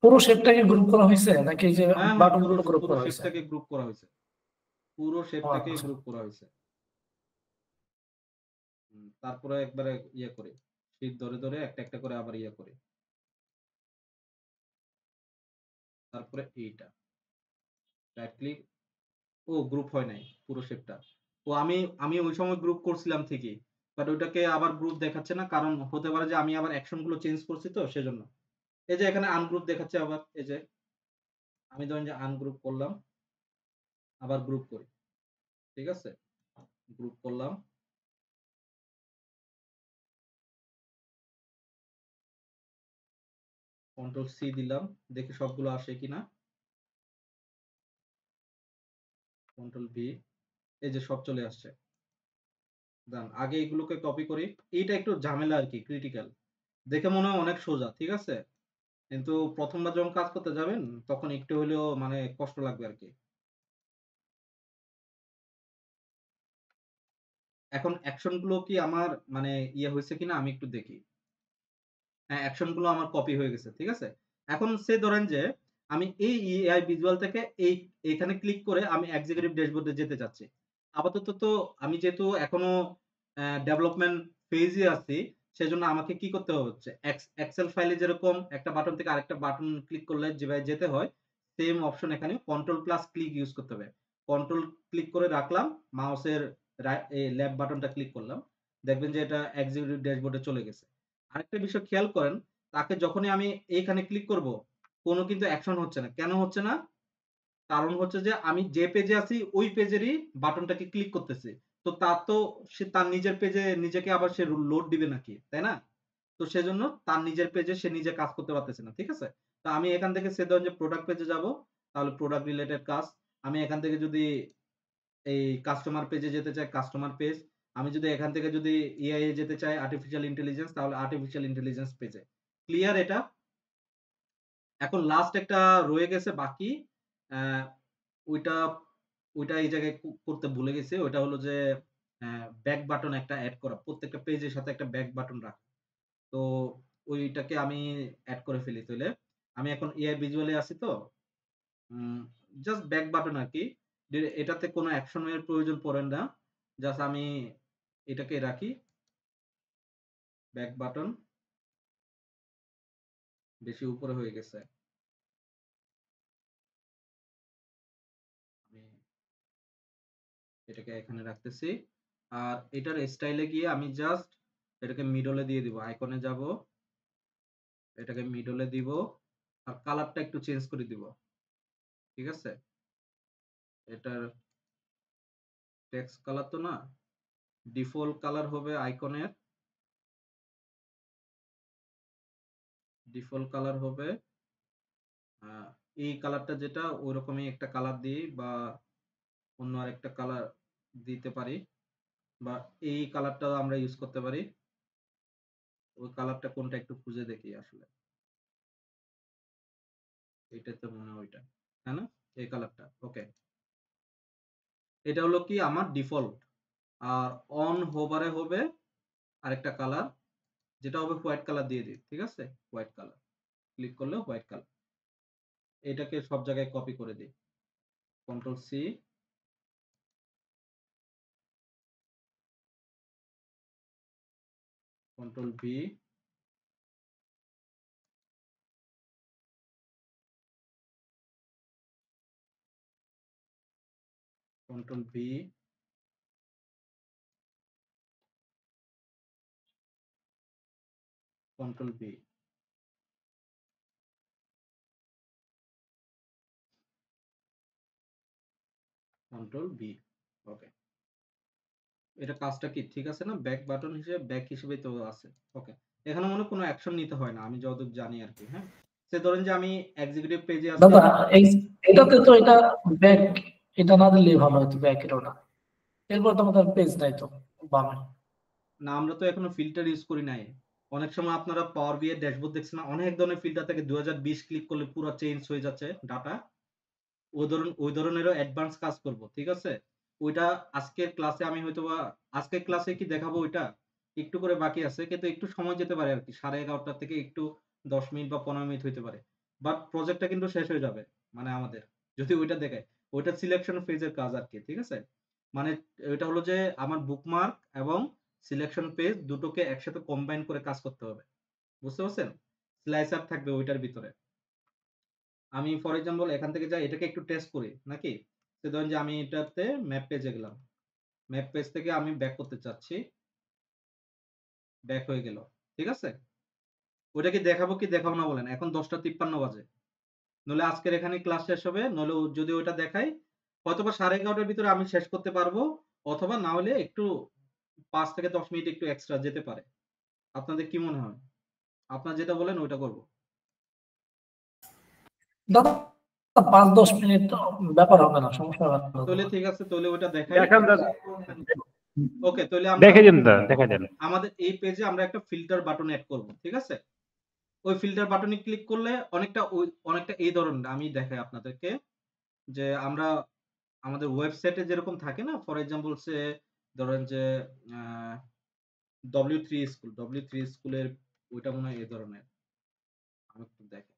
পুরো শেপটাকে গ্রুপ করা হয়েছে নাকি এই যে হ্যাঁ, হ্যাঁ, বাটন পুরো গুলো গ্রুপ পুরো করা হয়েছে? শেপটাকে গ্রুপ করা হয়েছে। পুরো ও শেপটাকে আচ্ছা। গ্রুপ করা হয়েছে। তারপরে একবারে ইয়ে করি, শিট ধরে ধরে একটা একটা করে আবার ইয়ে করি। তারপরে এইটা রাইট ক্লিক। ও গ্রুপ হয় নাই পুরো শেপটা। ও আমি আমি ওই সময় গ্রুপ করছিলাম ঠিকই, বাট ওইটাকে আবার গ্রুপ দেখাচ্ছে না, কারণ হতে পারে যে আমি আবার অ্যাকশন গুলো চেঞ্জ করছি তো সেজন্য। এই যে এখানে আনগ্রুপ দেখাচ্ছে আবার। এই যে আমি ধরেন যে আনগ্রুপ করলাম, আবার গ্রুপ করি, ঠিক আছে? গ্রুপ করলাম, কন্ট্রোল সি দিলাম, দেখি সবগুলো আসে কিনা। কন্ট্রোল ভি, এই যে সব চলে আসছে। দাঁড়ান, আগে এগুলোকে কপি করি। এইটা একটু ঝামেলা আর কি, ক্রিটিক্যাল। দেখে মনে হয় অনেক সোজা, ঠিক আছে? কিন্তু প্রথমবার যখন কাজ করতে যাবেন তখন একটু হলেও মানে কষ্ট লাগবে আর কি। এখন অ্যাকশন গুলো কি আমার মানে ইয়ে হয়েছে কিনা আমি একটু দেখি। হ্যাঁ, অ্যাকশন গুলো আমার কপি হয়ে গেছে, ঠিক আছে? এখন সে ধরেন যে আমি এই এআই ভিজুয়াল থেকে এখানে ক্লিক করে আমি এক্সিকিউটিভ ড্যাশবোর্ডে যেতে চাচ্ছি। আপাতত তো আমি যেহেতু এখনো ডেভেলপমেন্ট ফেজে আছি, সেজন্য আমাকে কি করতে হচ্ছে, এক্সেল ফাইলে যেরকম একটা বাটন থেকে আরেকটা বাটন ক্লিক করলে যেভাবে যেতে হয়, সেম অপশন এখানে কন্ট্রোল প্লাস ক্লিক ইউজ করতে হবে। কন্ট্রোল ক্লিক করে রাখলাম, মাউসের লেফট বাটনটা ক্লিক করলাম, দেখবেন যে এটা এক্সিকিউটিভ ড্যাশবোর্ডে চলে গেছে। আরেকটা বিষয় খেয়াল করেন, তাকে যখনই আমি এইখানে ক্লিক করব, কোনো কিন্তু অ্যাকশন হচ্ছে না। কেন হচ্ছে না? কারণ হচ্ছে যে আমি যে পেজে আছি ওই পেজেরই বাটনটাকে ক্লিক করতেছি। তো তার তো সে তার নিজের পেজে নিজেকে আবার সে লোড দিবে নাকি, তাই না? তো সেজন্য তার নিজের পেজে সে নিজে কাজ করতে পারতেছে না, ঠিক আছে? তো আমি এখান থেকে সে ধরেন যে প্রোডাক্ট পেজে যাব, তাহলে প্রোডাক্ট রিলেটেড কাজ। আমি এখান থেকে যদি এই কাস্টমার পেজে যেতে চাই, কাস্টমার পেজ। আমি যদি এখান থেকে যদি এআই এ যেতে চাই, আর্টিফিশিয়াল ইন্টেলিজেন্স, তাহলে আর্টিফিশিয়াল ইন্টেলিজেন্স পেজে। ক্লিয়ার এটা? এখন লাস্ট একটা রয়ে গেছে বাকি। আহ, ওইটা ওইটা এই জায়গায় করতে ভুলে গেছি। ওইটা হলো যে ব্যাক বাটন একটা অ্যাড করা, প্রত্যেকটা পেজের সাথে একটা ব্যাক বাটন রাখা। তো ওইটাকে আমি অ্যাড করে ফেলি তাহলে। আমি এখন এআই ভিজুয়ালে আছি তো জাস্ট ব্যাক বাটন আর কি। এটাতে কোনো অ্যাকশনের প্রয়োজন পড়ে না। জাস্ট আমি এটাকে রাখি ব্যাক বাটন, বেশি উপরে হয়ে গেছে। আমি এটাকে এখানে রাখতেছি। আর এটার স্টাইলে গিয়ে আমি জাস্ট এটাকে মিডলে দিয়ে দিব। আইকনে যাব, এটাকে মিডলে দিব, আর কালারটা একটু চেঞ্জ করে দিব, ঠিক আছে? এটার টেক্সট কালার তো না, ডিফল্ট কালার হবে আইকনের, ডিফল্ট কালার হবে আহ, এই কালারটা যেটা ওইরকমই একটা কালার দিই, বা অন্য আরেকটা কালার দিতে পারি, বা এই কালারটাও আমরা ইউজ করতে পারি। ওই কালারটা কোনটা একটু খুঁজে দেখি আসলে। এটা তো মনে হয় ওইটা, তাই না? এই কালারটা ওকে। এটা হলো কি আমার ডিফল্ট। আর অন হোভারে হবে আরেকটা কালার, যেটা হবে হোয়াইট কালার দিয়ে দিই, ঠিক আছে? হোয়াইট কালার ক্লিক করলে হোয়াইট কালার। এটাকে সব জায়গায় কপি করে দিই। Control C, control V, control V, control V, control V. Okay, এটা কাজটা কি ঠিক আছে না? ব্যাক বাটন হিসেবে ব্যাক হিসেবে তো আছে। ওকে, এখানে মনে কোনো অ্যাকশন নিতে হয় না আমি যতদূর জানি আর কি। হ্যাঁ, সে ধরেন যে আমি এক্সিকিউটিভ পেজে আছি। দাদা এটাতে তো এটা ব্যাক, এটা না দিলে ভালো হতো, ব্যাক এর ওটা। এরপর তো আমাদের পেজ নাই তো বামে। না, আমরা তো এখনো ফিল্টার ইউজ করি নাই। অনেক সময় আপনারা পাওয়ার বিআই ড্যাশবোর্ড দেখছেন না, অনেক ধরনের ফিল্টার থাকে। 2020 ক্লিক করলে পুরো চেঞ্জ হয়ে যাচ্ছে ডাটা। ওই ধরনেরও অ্যাডভান্স কাজ করব, ঠিক আছে? ওইটা আজকের ক্লাসে আমি হয়তোবা আজকের ক্লাসে কি দেখাবো ওইটা? একটু করে বাকি আছে, কিন্তু একটু সময় যেতে পারে আরকি। 11:30 থেকে একটু 10 মিনিট বা 15 মিনিট হইতে পারে। বাট প্রজেক্টটা কিন্তু শেষ হয়ে যাবে। মানে আমাদের যদি ওইটা দেখায়, ওইটা সিলেকশন ফেজের কাজ আরকি, ঠিক আছে? মানে ওইটা হলো যে আমার বুকমার্ক এবং সিলেকশন পেজ দুটোকে একসাথে কম্বাইন করে কাজ করতে হবে। বুঝতে পারছেন? স্লাইসার থাকবে ওইটার ভিতরে। আমি ফর এক্সাম্পল এখান থেকে যাই, এটাকে একটু টেস্ট করি নাকি? তো ধরেন যে আমি এটাতে ম্যাপ পেজে গেলাম। ম্যাপ পেজ থেকে আমি ব্যাক করতে চাচ্ছি। ব্যাক হয়ে গেল। ঠিক আছে? ওইটা কি দেখাবো কি দেখাবো না বলেন? এখন 10:53 বাজে। নইলে আজকের এখানেই ক্লাস শেষ হবে। নইলে যদি ওইটা দেখাই, হয়তোবা 11:30 টার ভিতরে আমি শেষ করতে পারবো। অথবা না হলে একটু 5 থেকে 10 মিনিট একটু এক্সট্রা যেতে পারে। আপনাদের কি মনে হয়? আপনারা যেটা বলেন ওইটা করব। দাদা 5-10 মিনিট তো ব্যাপার হবে না, সমস্যা হবে না। তাহলে ঠিক আছে, তাহলে ওইটা দেখাই। দেখান দাদা, ওকে, তাহলে আমরা দেখে দিন দাদা, দেখে দেন। আমাদের এই পেজে আমরা একটা ফিল্টার বাটন এড করব। ঠিক আছে? ওই ফিল্টার বাটনে ক্লিক করলে অনেকটা এই ধরনের আমি দেখাই আপনাদেরকে, যে আমরা আমাদের ওয়েবসাইটে যেরকম থাকে না, ফর এক্সাম্পল সে ধরেন যে W3 স্কুলের ওইটা মনে হয় এই ধরনের। আমি একটু দেখাই।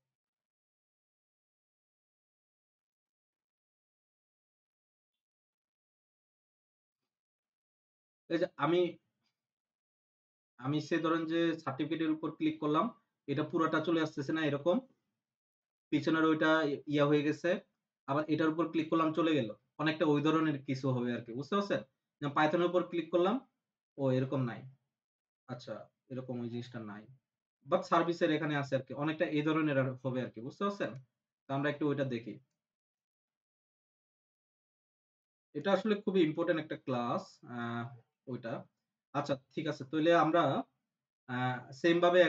এই যে আমি সে ধরেন যে সার্টিফিকেটের উপর ক্লিক করলাম, এটা পুরাটা চলে আসতেছে না এরকম। পিছনের ওইটা ইয়া হয়ে গেছে। আবার এটার উপর ক্লিক করলাম, চলে গেল। অনেকটা ওই ধরনের কিছু হবে আরকি। বুঝতে পারছেন? যেমন পাইথনের উপর ক্লিক করলাম, ও এরকম নাই। আচ্ছা, এরকম ওই জিনিসটা নাই। বাট সার্ভিসের এখানে আছে আরকি। অনেকটা এই ধরনের হবে আরকি। বুঝতে পারছেন? তো আমরা একটু ওইটা দেখি। এটা আসলে খুবই ইম্পোর্টেন্ট একটা ক্লাস। আ ওইটা। আচ্ছা, ঠিক আছে। তাইলে আমরা আ সেম ভাবে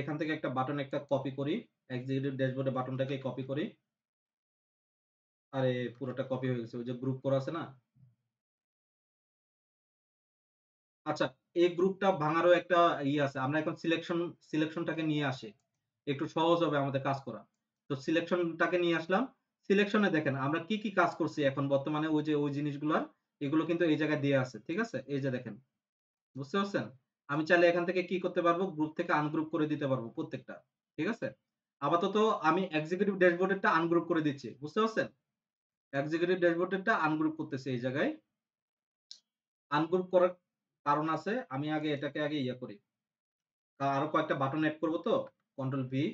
এখান থেকে একটা বাটন কপি করি। এক্সিকিউটিভ ড্যাশবোর্ডে বাটনটাকে কপি করি। আরে পুরোটা কপি হয়ে গেছে। ওই যে গ্রুপ করা আছে না? আচ্ছা, এই গ্রুপটা ভাঙারও একটা আছে। আমরা এখন সিলেকশনটাকে নিয়ে আসি। একটু সহজ হবে আমাদের কাজ করা। তো সিলেকশনটাকে নিয়ে আসলাম। সিলেকশনে দেখেন আমরা কি কাজ করছি এখন বর্তমানে, ওই যে ওই জিনিসগুলার এগুলো কিন্তু এই জায়গায় দেয়া আছে। ঠিক আছে? এই যে দেখেন। বুঝতে পারছেন? আমি চাইলে এখান থেকে কি করতে পারবো? গ্রুপ থেকে আনগ্রুপ করে দিতে পারবো প্রত্যেকটা। ঠিক আছে? আপাতত আমি এক্সিকিউটিভ ড্যাশবোর্ডেরটা আনগ্রুপ করে দিচ্ছি। বুঝতে পারছেন? এক্সিকিউটিভ ড্যাশবোর্ডেরটা আনগ্রুপ করতেছি এই জায়গায়। আনগ্রুপ করার কারণ আছে। আমি এটাকে ইয়ে করি। আরো কয়েকটা বাটন এড করব তো। কন্ট্রোল ভি,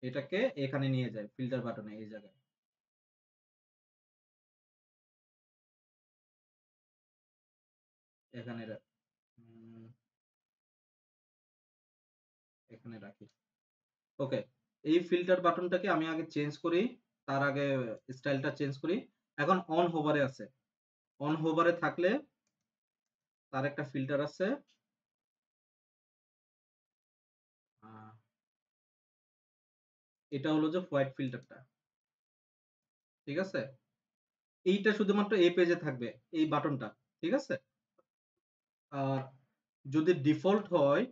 এটাকে এখানে নিয়ে যাই ফিল্টার বাটনে এই জায়গায়। এখানে উম, এখানে রাখি। ওকে। এই ফিল্টার বাটনটাকে আমি আগে চেঞ্জ করি। তার আগে স্টাইলটা চেঞ্জ করি। এখন অন হোভারে আছে। অন হোভারে থাকলে তার একটা ফিল্টার আছে। আ এটা হলো যে হোয়াইট ফিল্টারটা। ঠিক আছে? এইটা শুধুমাত্র এই পেজে থাকবে। এই বাটনটা। ঠিক আছে? আর যদি ডিফল্ট হয়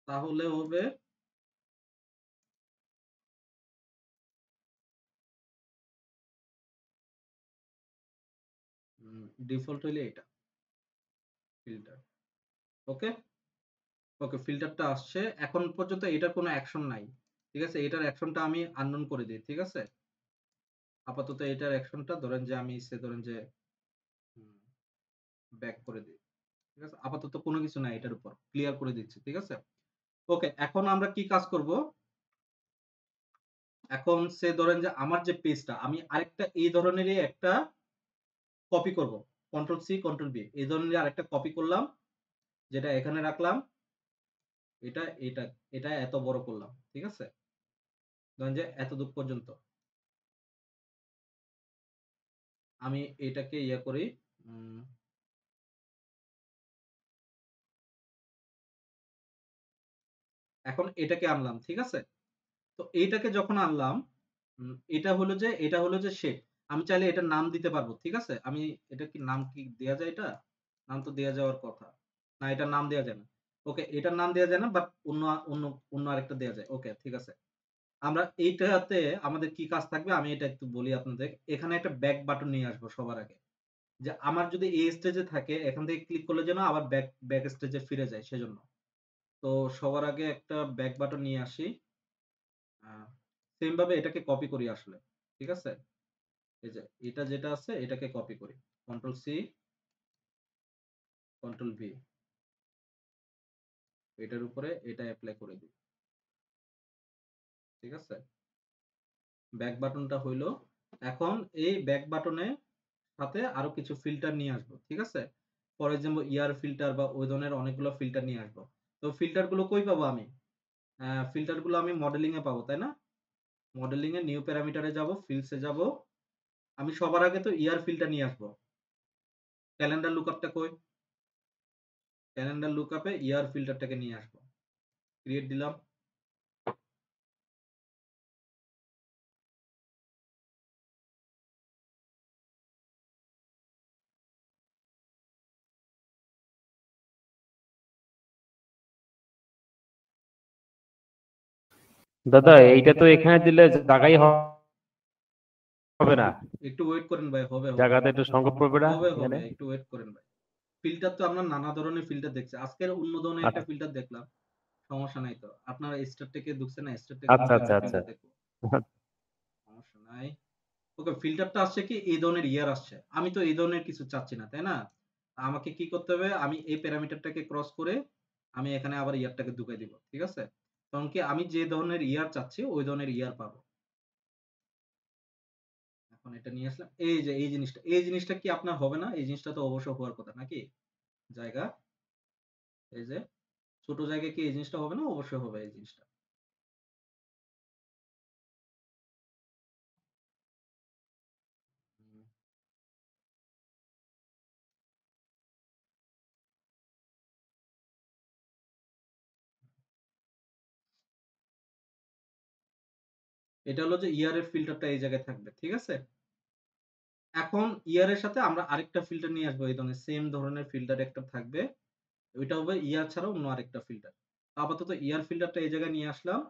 তাহলে হবে ডিফল্ট হইলে এটা ফিল্টার। ওকে? ওকে, ফিল্টারটা আসছে। এখন পর্যন্ত এটার কোনো অ্যাকশন নাই। ঠিক আছে? এটার অ্যাকশনটা আমি আননোন করে দিই। ঠিক আছে? আপাতত এটার অ্যাকশনটা ধরেন যে আমি ধরেন যে ব্যাক করে দিই। ঠিক আছে? আপাতত কোনো কিছু নাই এটার উপর। ক্লিয়ার করে দিচ্ছি। ঠিক আছে? ওকে, এখন আমরা কি কাজ করব? এখন ধরেন যে আমার যে পেজটা আমি আরেকটা এই ধরনেরই একটা কপি করব। Control C, control V. এই ধরনের আরেকটা কপি করলাম, যেটা এখানে রাখলাম। এটা, এটা, এটা এত বড় করলাম। ঠিক আছে? ধরেন যে এতদূর পর্যন্ত। আমি এটাকে ইয়ে করি। উম এখন এটাকে আনলাম। ঠিক আছে? তো এইটাকে যখন আনলাম, এটা হলো যে শেপ। আমি চাইলে এটার নাম দিতে পারবো। ঠিক আছে? আমি এটা কি নাম কি দেয়া যায় এটা? নাম তো দেয়া যাওয়ার কথা। না, এটার নাম দেয়া যায় না। ওকে, এটার নাম দেয়া যায় না, বাট অন্য অন্য আরেকটা দেয়া যায়। ওকে, ঠিক আছে। আমরা এইটাতে আমাদের কি কাজ থাকবে আমি এটা একটু বলি আপনাদের। এখানে একটা ব্যাক বাটন নিয়ে আসবো সবার আগে। যে আমার যদি এই স্টেজে থাকে এখান থেকে ক্লিক করলে যেন আবার ব্যাক স্টেজে ফিরে যায় সেজন্য। তো সবার আগে একটা ব্যাক বাটন নিয়ে আসি। আ সেম ভাবে এটাকে কপি করি আসলে। ঠিক আছে? এই যে এটা যেটা আছে এটাকে কপি করি। Control C, control V. এটার উপরে এটা এপ্লাই করে দিই। ঠিক আছে? ব্যাক বাটনটা হইলো। এখন এই ব্যাক বাটনের সাথে আরো কিছু ফিল্টার নিয়ে আসবো। ঠিক আছে? ফর এক্সাম্পল ইয়ার ফিল্টার বা ওই ধরনের অনেকগুলো ফিল্টার নিয়ে আসবো। তো ফিল্টার গুলো কই পাবো আমি? ফিল্টার গুলো আমি মডেলিং এ পাবো, তাই না? মডেলিং এ নিউ প্যারামিটারে যাবো, ফিল্ডস এ যাবো। আমি সবার আগে তো ইয়ার ফিল্টার নিয়ে আসবো। ক্যালেন্ডার লুকআপটা কই? ক্যালেন্ডার লুকআপে ইয়ার ফিল্টারটাকে নিয়ে আসবো। ক্রিয়েট দিলাম। দাদা এইটা তো এখানে দিলে জায়গাই হবে না, একটু ওয়েট করেন ভাই, হবে হবে জায়গাতে একটু সংকট পড়বে না হবে হবে এখানে। একটু ওয়েট করেন ভাই। ফিল্টার তো আমরা নানা ধরনের ফিল্টার দেখছি। আজকের অন্য ধরনের একটা আচ্ছা ফিল্টার দেখলাম। সমস্যা নাই তো। আপনারা স্টার টেকে ঢুকছেন না? স্টার টেক আচ্ছা ঢুকে আচ্ছা একটা আচ্ছা। ফিল্টার দেখবো। সমস্যা নাই। ওকে, ফিল্টারটা আসছে কি এই ধরনের ইয়ার আসছে। আমি তো এই ধরনের কিছু চাচ্ছি না, তাই না? আমাকে কি করতে হবে? আমি এই প্যারামিটারটাকে ক্রস করে আমি এখানে আবার ইয়ারটাকে ঢুকাই দিব। ঠিক আছে? কারণ কি আমি যে ধরনের ইয়ার চাচ্ছি ওই ধরনের ইয়ার পাবো। এখন এটা নিয়ে আসলাম। এই যে এই জিনিসটা কি আপনার হবে না? এই জিনিসটা তো অবশ্যই হওয়ার কথা নাকি? জায়গা, এই যে ছোট জায়গায় কি এই জিনিসটা হবে না? অবশ্যই হবে এই জিনিসটা। হুম, এটা হলো যে ইয়ার এর ফিল্টারটা এই জায়গায় থাকবে। ঠিক আছে? এখন ইয়ার এর সাথে আমরা আরেকটা ফিল্টার নিয়ে আসবো। এই ধরনের সেম ধরনের ফিল্টার একটা থাকবে। ওইটা হবে ইয়ার ছাড়াও অন্য আরেকটা ফিল্টার। আপাতত ইয়ার ফিল্টারটা এই জায়গায় নিয়ে আসলাম।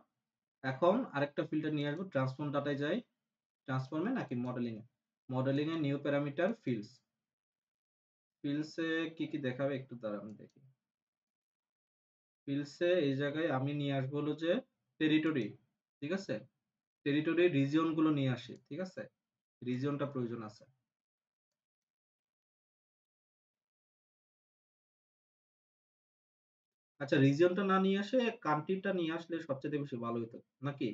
এখন আরেকটা ফিল্টার নিয়ে আসবো। ট্রান্সফর্ম ডাটায় যাই। ট্রান্সফর্ম এ নাকি মডেলিং এ? মডেলিং এ নিউ প্যারামিটার ফিল্ডস। ফিল্ডস এ কি কি দেখাবে একটু দাঁড়ান দেখি। ফিল্ডস এ এই জায়গায় আমি নিয়ে আসবো হলো যে টেরিটরি। ঠিক আছে? টেরিটরি রিজিয়ন গুলো নিয়ে আসি। ঠিক আছে? রিজিয়নটা প্রয়োজন আছে। আচ্ছা, রিজিয়নটা না নিয়ে আসে কান্ট্রিটা নিয়ে আসলে সবচেয়ে বেশি ভালো হতো নাকি?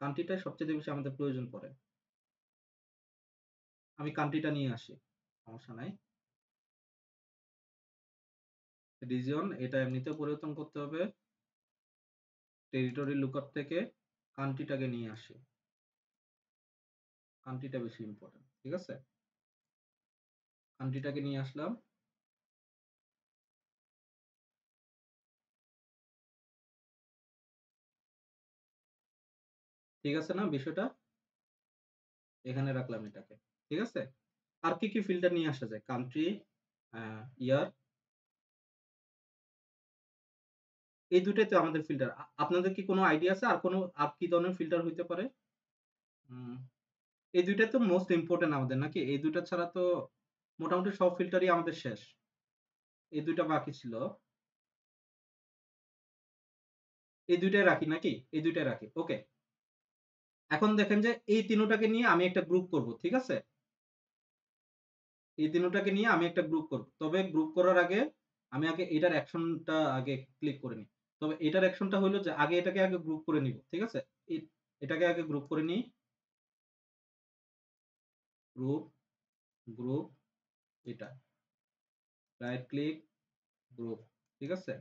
কান্ট্রিটাই সবচেয়ে বেশি আমাদের প্রয়োজন পড়ে। আমি কান্ট্রিটা নিয়ে আসি। সমস্যা নাই। রিজিয়ন এটা এমনিতেও পরিবর্তন করতে হবে। টেরিটরি লুকআপ থেকে কান্ট্রিটাকে নিয়ে আসি। কান্ট্রিটা বেশি ইম্পর্টেন্ট। ঠিক আছে? কান্ট্রিটাকে নিয়ে আসলাম। ঠিক আছে না বিষয়টা? এখানে রাখলাম এটাকে। ঠিক আছে? আর কি কি ফিল্টার নিয়ে আসা যায়? কান্ট্রি, ইয়ার, এই দুটাই তো আমাদের ফিল্টার। আপনাদের কি কোনো আইডিয়া আছে আর কি ধরনের ফিল্টার হইতে পারে? হুম, এই দুইটাই তো মোস্ট ইম্পোর্টেন্ট আমাদের নাকি? এই দুইটা ছাড়া তো মোটামুটি সব ফিল্টারই আমাদের শেষ। এই দুইটা বাকি ছিল। এই দুইটাই রাখি নাকি? এই দুইটাই রাখি। ওকে। এখন দেখেন যে এই তিনটাকে নিয়ে আমি একটা গ্রুপ করব। ঠিক আছে? এই তিনটাকে নিয়ে আমি একটা গ্রুপ করব। তবে গ্রুপ করার আগে আমি আগে এটার অ্যাকশনটা আগে ক্লিক করে নিই। তবে এটার অ্যাকশনটা হইলো যে আগে এটাকে আগে গ্রুপ করে নিব। ঠিক আছে? এটাকে আগে গ্রুপ করে নিই। গ্রুপ, গ্রুপ এটা। Right click, group. ঠিক আছে?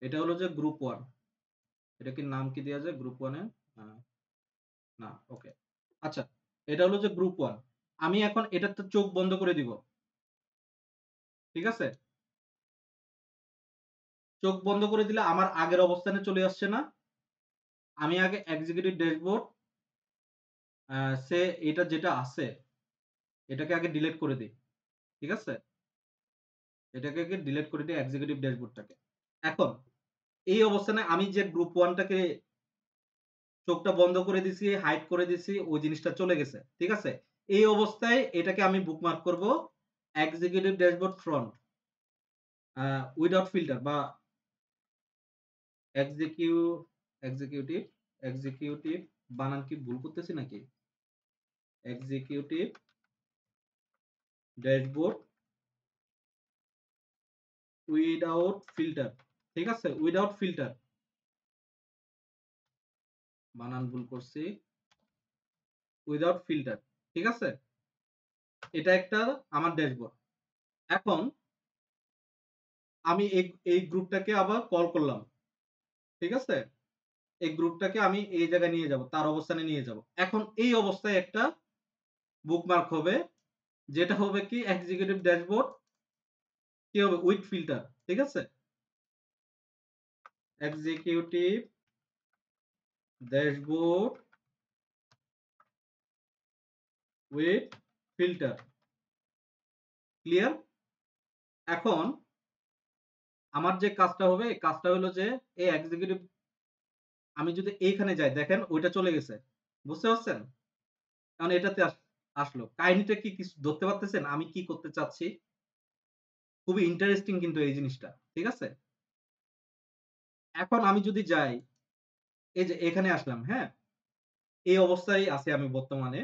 এটা হলো যে গ্রুপ 1। এটা কি নাম কি দেয়া যায় গ্রুপ 1 এর? আ না, ওকে। আচ্ছা, এটা হলো যে গ্রুপ 1। আমি এখন এটাতে চোখ বন্ধ করে দিব। ঠিক আছে? চোখ বন্ধ করে দিলে আমার আগের অবস্থানে চলে আসছে না? আমি আগে এক্সিকিউটিভ ড্যাশবোর্ড আ সে এটা যেটা আছে এটাকে আগে ডিলিট করে দেই। ঠিক আছে? এটাকে আগে ডিলিট করে দেই এক্সিকিউটিভ ড্যাশবোর্ডটাকে। এখন এই অবস্থানে আমি যে গ্রুপ 1 টাকে চোখটা বন্ধ করে দিছি, হাইড করে দিছি, ওই জিনিসটা চলে গেছে। ঠিক আছে? এই অবস্থায় এটাকে আমি বুকমার্ক করব এক্সিকিউটিভ ড্যাশবোর্ড ফ্রন্ট আ উইথআউট ফিল্টার বা এক্সিকিউ এক্সিকিউটিভ এক্সিকিউটিভ বানান কি ভুল করতেছি নাকি? Executive dashboard without filter. ঠিক আছে? Without filter. বানান ভুল করছি। Without filter. ঠিক আছে? এটা একটা আমার ড্যাশবোর্ড। এখন আমি এই গ্রুপটাকে আবার কল করলাম। ঠিক আছে? এই গ্রুপটাকে আমি এই জায়গায় নিয়ে যাব। তার অবস্থানে নিয়ে যাব। এখন এই অবস্থায় একটা বুকমার্ক হবে যেটা হবে কি এক্সিকিউটিভ ড্যাশবোর্ড কি হবে উইথ ফিল্টার। ঠিক আছে? Executive dashboard with filter. Clear? এখন আমার যে কাজটা হবে এই কাজটা হলো যে এই এক্সিকিউটিভ আমি যদি এইখানে যাই দেখেন ওইটা চলে গেছে। বুঝতে পারছেন? কারণ এটাতে আসলো। কাহিনীটা কি কিছু ধরতে পারতেছেন আমি কি করতে চাচ্ছি? খুবই ইন্টারেস্টিং কিন্তু এই জিনিসটা। ঠিক আছে? এখন আমি যদি যাই এই যে এখানে আসলাম, হ্যাঁ? এই অবস্থায় আছি আমি বর্তমানে।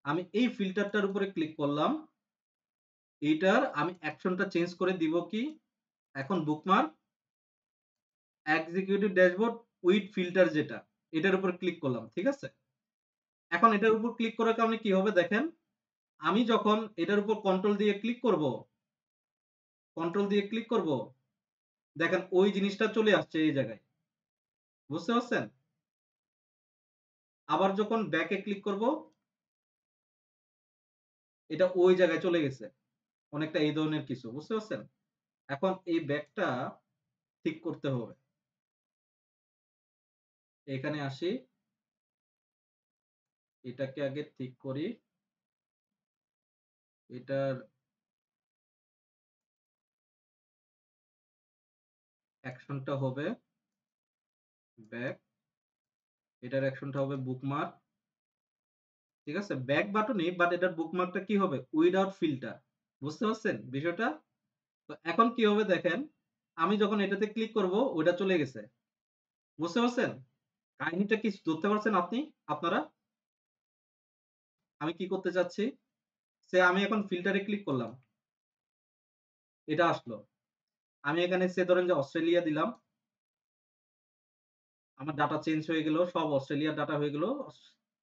আমি এই ফিল্টারটার উপরে ক্লিক করলাম। এইটার আমি অ্যাকশনটা চেঞ্জ করে দিব কি? এখন bookmark executive dashboard with filter যেটা, এটার উপর ক্লিক করলাম। ঠিক আছে? এখন এটার উপর ক্লিক করার কারণে কি হবে দেখেন, আমি যখন এটার উপর কন্ট্রোল দিয়ে ক্লিক করব, দেখেন ওই জিনিসটা চলে আসছে এই জায়গায়। বুঝতে পারছেন? আবার যখন ব্যাক এ ক্লিক করব, এটা ওই জায়গায় চলে গেছে। অনেকটা এই ধরনের কিছু। বুঝতে পারছেন? এখন এই ব্যাকটা ঠিক করতে হবে। এখানে আসি, এটাকে আগে ঠিক করি। এটার অ্যাকশনটা হবে ব্যাক, এটার অ্যাকশনটা হবে বুকমার্ক। ঠিক আছে? ব্যাক বাটনই বাট এটার বুকমার্কটা কি হবে? Without filter. বুঝতে পারছেন বিষয়টা? তো এখন কি হবে দেখেন, আমি যখন এটাতে ক্লিক করব ওইটা চলে গেছে। বুঝতে পারছেন? কাহিনীটা কি ধরতে পারছেন আপনি? আপনারা? আমি কি করতে চাচ্ছি? আমি এখন ফিল্টারে ক্লিক করলাম। এটা আসলো। আমি এখানে ধরেন যে অস্ট্রেলিয়া দিলাম। আমার ডাটা চেঞ্জ হয়ে গেল। সব অস্ট্রেলিয়ার ডাটা হয়ে গেল।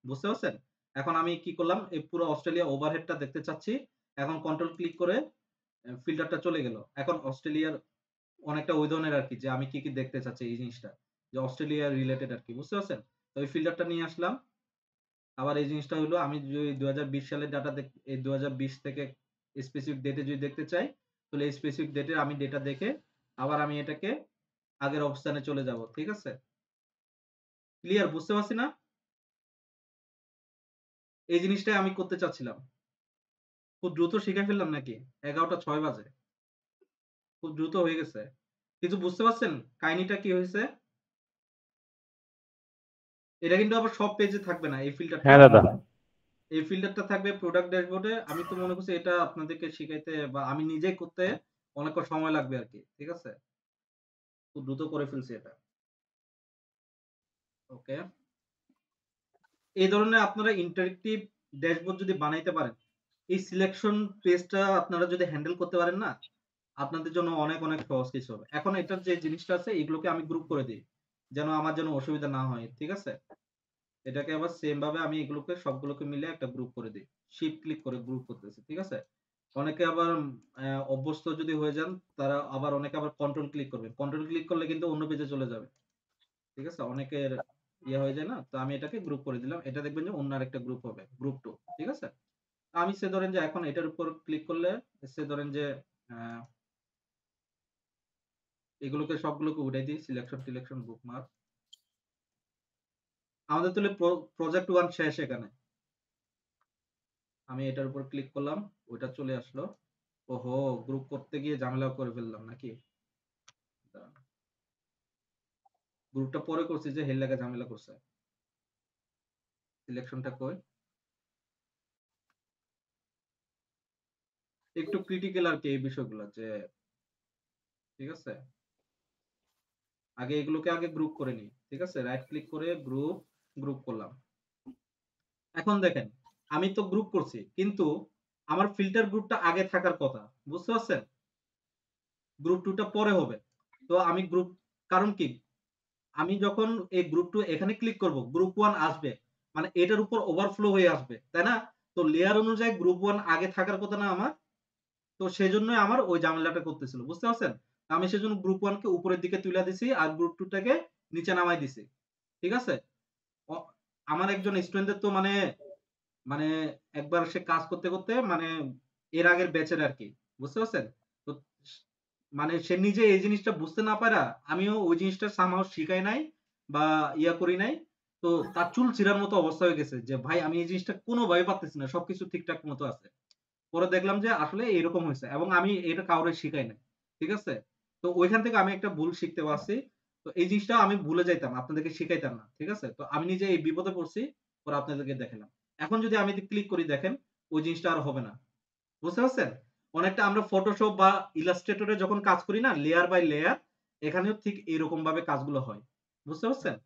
বুঝতে পারছেন? এখন আমি কি করলাম? এই পুরো অস্ট্রেলিয়া ওভারহেডটা দেখতে চাচ্ছি। এখন কন্ট্রোল ক্লিক করে ফিল্টারটা চলে গেল। এখন অস্ট্রেলিয়ার অনেকটা ওই ধরনের আরকি যে আমি কি দেখতে চাচ্ছি এই জিনিসটা। যে অস্ট্রেলিয়া রিলেটেড আরকি। বুঝতে পারছেন? তো এই ফিল্টারটা নিয়ে আসলাম। আবার এই জিনিসটা হইলো আমি যদি ২০২০ সালের ডাটা এই ২০২০ থেকে স্পেসিফিক ডেটে যদি দেখতে চাই, তাহলে এই স্পেসিফিক ডেটের আমি ডেটা দেখে আবার আমি এটাকে আগের অবস্থানে চলে যাব। ঠিক আছে? ক্লিয়ার বুঝতে পারছি না? এই জিনিসটাই আমি করতে চাচ্ছিলাম। খুব দ্রুত শিখে ফেললাম নাকি? ১১টা ৬ বাজে। খুব দ্রুত হয়ে গেছে। কিছু বুঝতে পারছেন? কাহিনীটা কি হইছে? এটা কিন্তু আবার সব পেজে থাকবে না এই ফিল্টারটা। হ্যাঁ দাদা। এই ফিল্টারটা থাকবে প্রোডাক্ট ড্যাশবোর্ডে। আমি তো মনে করছি এটা আপনাদেরকে শিখাইতে বা আমি নিজেই করতে অনেকটা সময় লাগবে আরকি। ঠিক আছে? খুব দ্রুত করে ফেলছি এটা। ওকে। এই ধরনের আপনারা ইন্টারেক্টিভ ড্যাশবোর্ড যদি বানাইতে পারেন, এই সিলেকশন পেজটা আপনারা যদি হ্যান্ডেল করতে পারেন না, আপনাদের জন্য অনেক, অনেক সহজ কিছু হবে। এখন এটার যে জিনিসটা আছে এগুলোকে আমি গ্রুপ করে দেই। যেন আমার যেন অসুবিধা না হয়। ঠিক আছে? এটাকে আবার সেম ভাবে আমি এগুলোকে সবগুলোকে মিলে একটা গ্রুপ করে দেই। শিফট ক্লিক করে গ্রুপ করতেছি। ঠিক আছে? অনেকে আবার অভ্যস্ত যদি হয়ে যান, তারা আবার অনেকে আবার কন্ট্রোল ক্লিক করবেন। কন্ট্রোল ক্লিক করলে কিন্তু অন্য পেজে চলে যাবে। ঠিক আছে? অনেকের ইয়ে হয়ে যায় না? তো আমি এটাকে গ্রুপ করে দিলাম। এটা দেখবেন যে অন্য আরেকটা গ্রুপ হবে। গ্রুপ 2 ঠিক আছে? আমি সে ধরেন যে এখন এটার উপর ক্লিক করলে সে ধরেন যে আ এগুলোকে সবগুলোকে উঠাই দিই। Selection bookmark. আমাদের তাহলে প্রজেক্ট 1 শেষ এখানে। আমি এটার উপর ক্লিক করলাম। ওইটা চলে আসলো। ওহো! গ্রুপ করতে গিয়ে ঝামেলা করে ফেললাম নাকি? দাঁড়ান। গ্রুপটা পরে করছি যে হের লাগা ঝামেলা করছে। সিলেকশনটা কই? একটু ক্রিটিক্যাল আরকি এই বিষয়গুলা যে ঠিক আছে? এগুলোকে গ্রুপ করে নিই। ঠিক আছে? রাইট ক্লিক করে গ্রুপ করলাম। এখন দেখেন, আমি তো গ্রুপ করছি। কিন্তু আমার ফিল্টার গ্রুপটা আগে থাকার কথা। বুঝতে পারছেন? গ্রুপ 2 টা পরে হবে। তো আমি গ্রুপ কারণ কি? আমি যখন এই গ্রুপ 2 এখানে ক্লিক করব, গ্রুপ 1 আসবে। মানে এটার উপর ওভারফ্লো হয়ে আসবে। তাই না? তো লেয়ার অনুযায়ী গ্রুপ 1 আগে থাকার কথা না আমার? তো সেজন্যই আমার ওই ঝামেলাটা করতেছিল। বুঝতে পারছেন? আমি সেজন্য গ্রুপ 1 কে উপরের দিকে তুইলা দিছি আর গ্রুপ 2 টাকে নিচে নামায় দিছি। ঠিক আছে? অ আমার একজন স্টুডেন্টদের তো মানে একবার সে কাজ করতে মানে এর আগের ব্যাচের আরকি। বুঝতে পারছেন? তো স মানে সে নিজে এই জিনিসটা বুঝতে না পারা, আমিও ওই জিনিসটা somehow শিখাই নাই বা করি নাই। তো তার চুল ছিঁড়ার মতো অবস্থা হয়ে গেছে যে, ভাই আমি এই জিনিসটা কোনভাবেই পারতেছি না। সবকিছু ঠিকঠাক মতো আছে। পরে দেখলাম যে আসলে এরকম হইছে এবং আমি এটা কাউরে শিখাই নাই। ঠিক আছে? তো ঐখান থেকে আমি একটা ভুল শিখতে পারছি। তো এই জিনিসটা আমি ভুলে যাইতাম। আপনাদেরকে শিখাইতাম না। ঠিক আছে? তো আমি নিজে এই বিপদে পড়ছি। পরে আপনাদেরকে দেখালাম। এখন যদি আমি ক্লিক করি দেখেন, ওই জিনিসটা আর হবে না। বুঝতে পারছেন? অনেকটা আমরা Photoshop বা Illustrator এ যখন কাজ করি না লেয়ার বাই লেয়ার, এখানেও ঠিক এরকম ভাবে কাজগুলো হয়। বুঝতে পারছেন?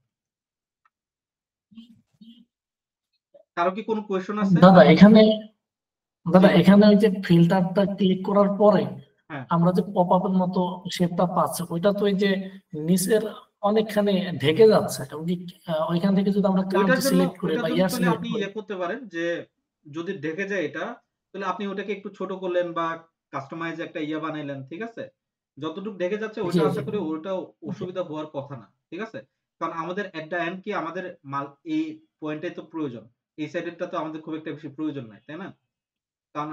কারো কি কোনো কোয়েশন আছে? দাদা এখানে জি ভাই। ওই যে ফিল্টারটা ক্লিক করার পরে হ্যাঁ। আমরা যে পপ আপের মতো শেপটা পাচ্ছি ওইটা তো ওই যে নিচের অনেকখানি ঢেকে যাচ্ছে এবং কি ওইখান থেকে যদি আমরা কান্ট্রি সিলেক্ট করি বা ওইটার জন্য ইয়ার তাহলে সিলেক্ট আপনি করি করতে পারেন যে যদি ঢেকে যায় এটা, তাহলে আপনি ওটাকে একটু ছোট করলেন বা কাস্টমাইজ একটা বানাইলেন। ঠিক আছে? যতটুকু ঢেকে যাচ্ছে জি ওইটা জি আশা করি ওটা অসুবিধা হওয়ার কথা না। ঠিক আছে? কারণ আমাদের এট দ্যা এন্ড কি আমাদের এই পয়েন্টটাই তো প্রয়োজন। এই সাইডেরটা তো আমাদের খুব একটা বেশি প্রয়োজন নাই। তাই না? কারণ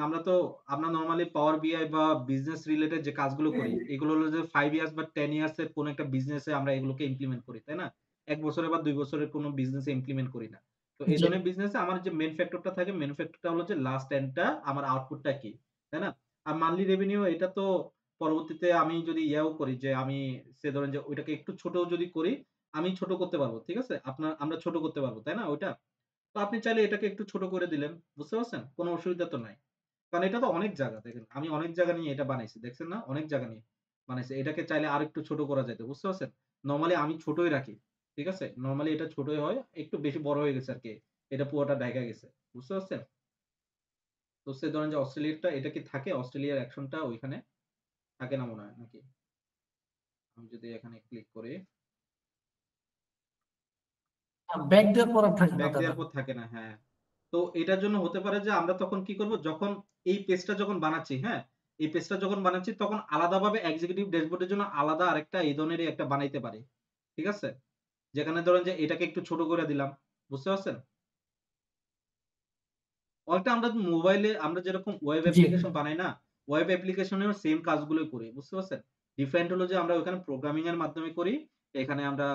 আমরা নরমালি পাওয়ার বিআই বা বিজনেস রিলেটেড যে কাজগুলো করি, এগুলো হলো যে 5 ইয়ার্স বা 10 ইয়ার্স এর কোন একটা বিজনেসে আমরা এগুলোকে ইমপ্লিমেন্ট করি, তাই না? ১ বছরের বা ২ বছরের কোন বিজনেসে ইমপ্লিমেন্ট করি না। তো এই জি ধরনের বিজনেসে আমার যে মেইন ফ্যাক্টরটা থাকে, মেইন ফ্যাক্টরটা হলো যে লাস্ট এন্ড টা আমার আউটপুটটা কি, তাই না? আর মান্থলি রেভিনিউ এটা তো পরবর্তীতে আমি যদি করি যে আমি সে ধরেন যে ওইটাকে একটু ছোটও যদি করি, আমি ছোট করতে পারবো। ঠিক আছে? আমরা ছোট করতে পারবো, তাই না ওইটা? তো আপনি চাইলে এটাকে একটু ছোট করে দিলেন। বুঝতে পারছেন? কোন অসুবিধা তো নাই। কারণ এটা তো অনেক জায়গা দেখেন। আমি অনেক জায়গা নিয়ে এটা বানাইছি। দেখছেন না? অনেক জায়গা নিয়ে বানাইছি। এটাকে চাইলে আরেকটু ছোট করা যাইত। বুঝতে পারছেন? নরমালি আমি ছোটই রাখি। ঠিক আছে? নরমালি এটা ছোটই হয়। একটু বেশি বড় হয়ে গেছে আরকি। এটা পুরোটা ঢাইকা গেছে। বুঝতে পারছেন? তো সে ধরেন যে অস্ট্রেলিয়ারটা এটা কি থাকে? অস্ট্রেলিয়ার অ্যাকশনটা ওইখানে থাকে না মনে হয় নাকি? আমি যদি এখানে ক্লিক করি, ব্যাক দেওয়ার পর আর থাকে না ব্যাক দাদা দেওয়ার পর থাকে না। হ্যাঁ। তো এটার জন্য হতে পারে যে আমরা তখন কি করব? যখন এই পেজটা যখন বানাচ্ছি, হ্যাঁ? এই পেজটা যখন বানাচ্ছি তখন আলাদাভাবে এক্সিকিউটিভ ড্যাশবোর্ডের জন্য আলাদা আরেকটা এই ধরনেরই একটা বানাইতে পারি। ঠিক আছে? যেখানে ধরেন যে এটাকে একটু ছোট করে দিলাম। বুঝতে পারছেন? অনেকটা আমরা মোবাইলে আমরা যেরকম ওয়েব জি অ্যাপ্লিকেশন বানাই না? ওয়েব অ্যাপ্লিকেশনেও সেম কাজগুলোই করি। বুঝতে পারছেন? ডিফারেন্ট হলো যে আমরা ওখানে প্রোগ্রামিং এর মাধ্যমে করি। এখানে আমরা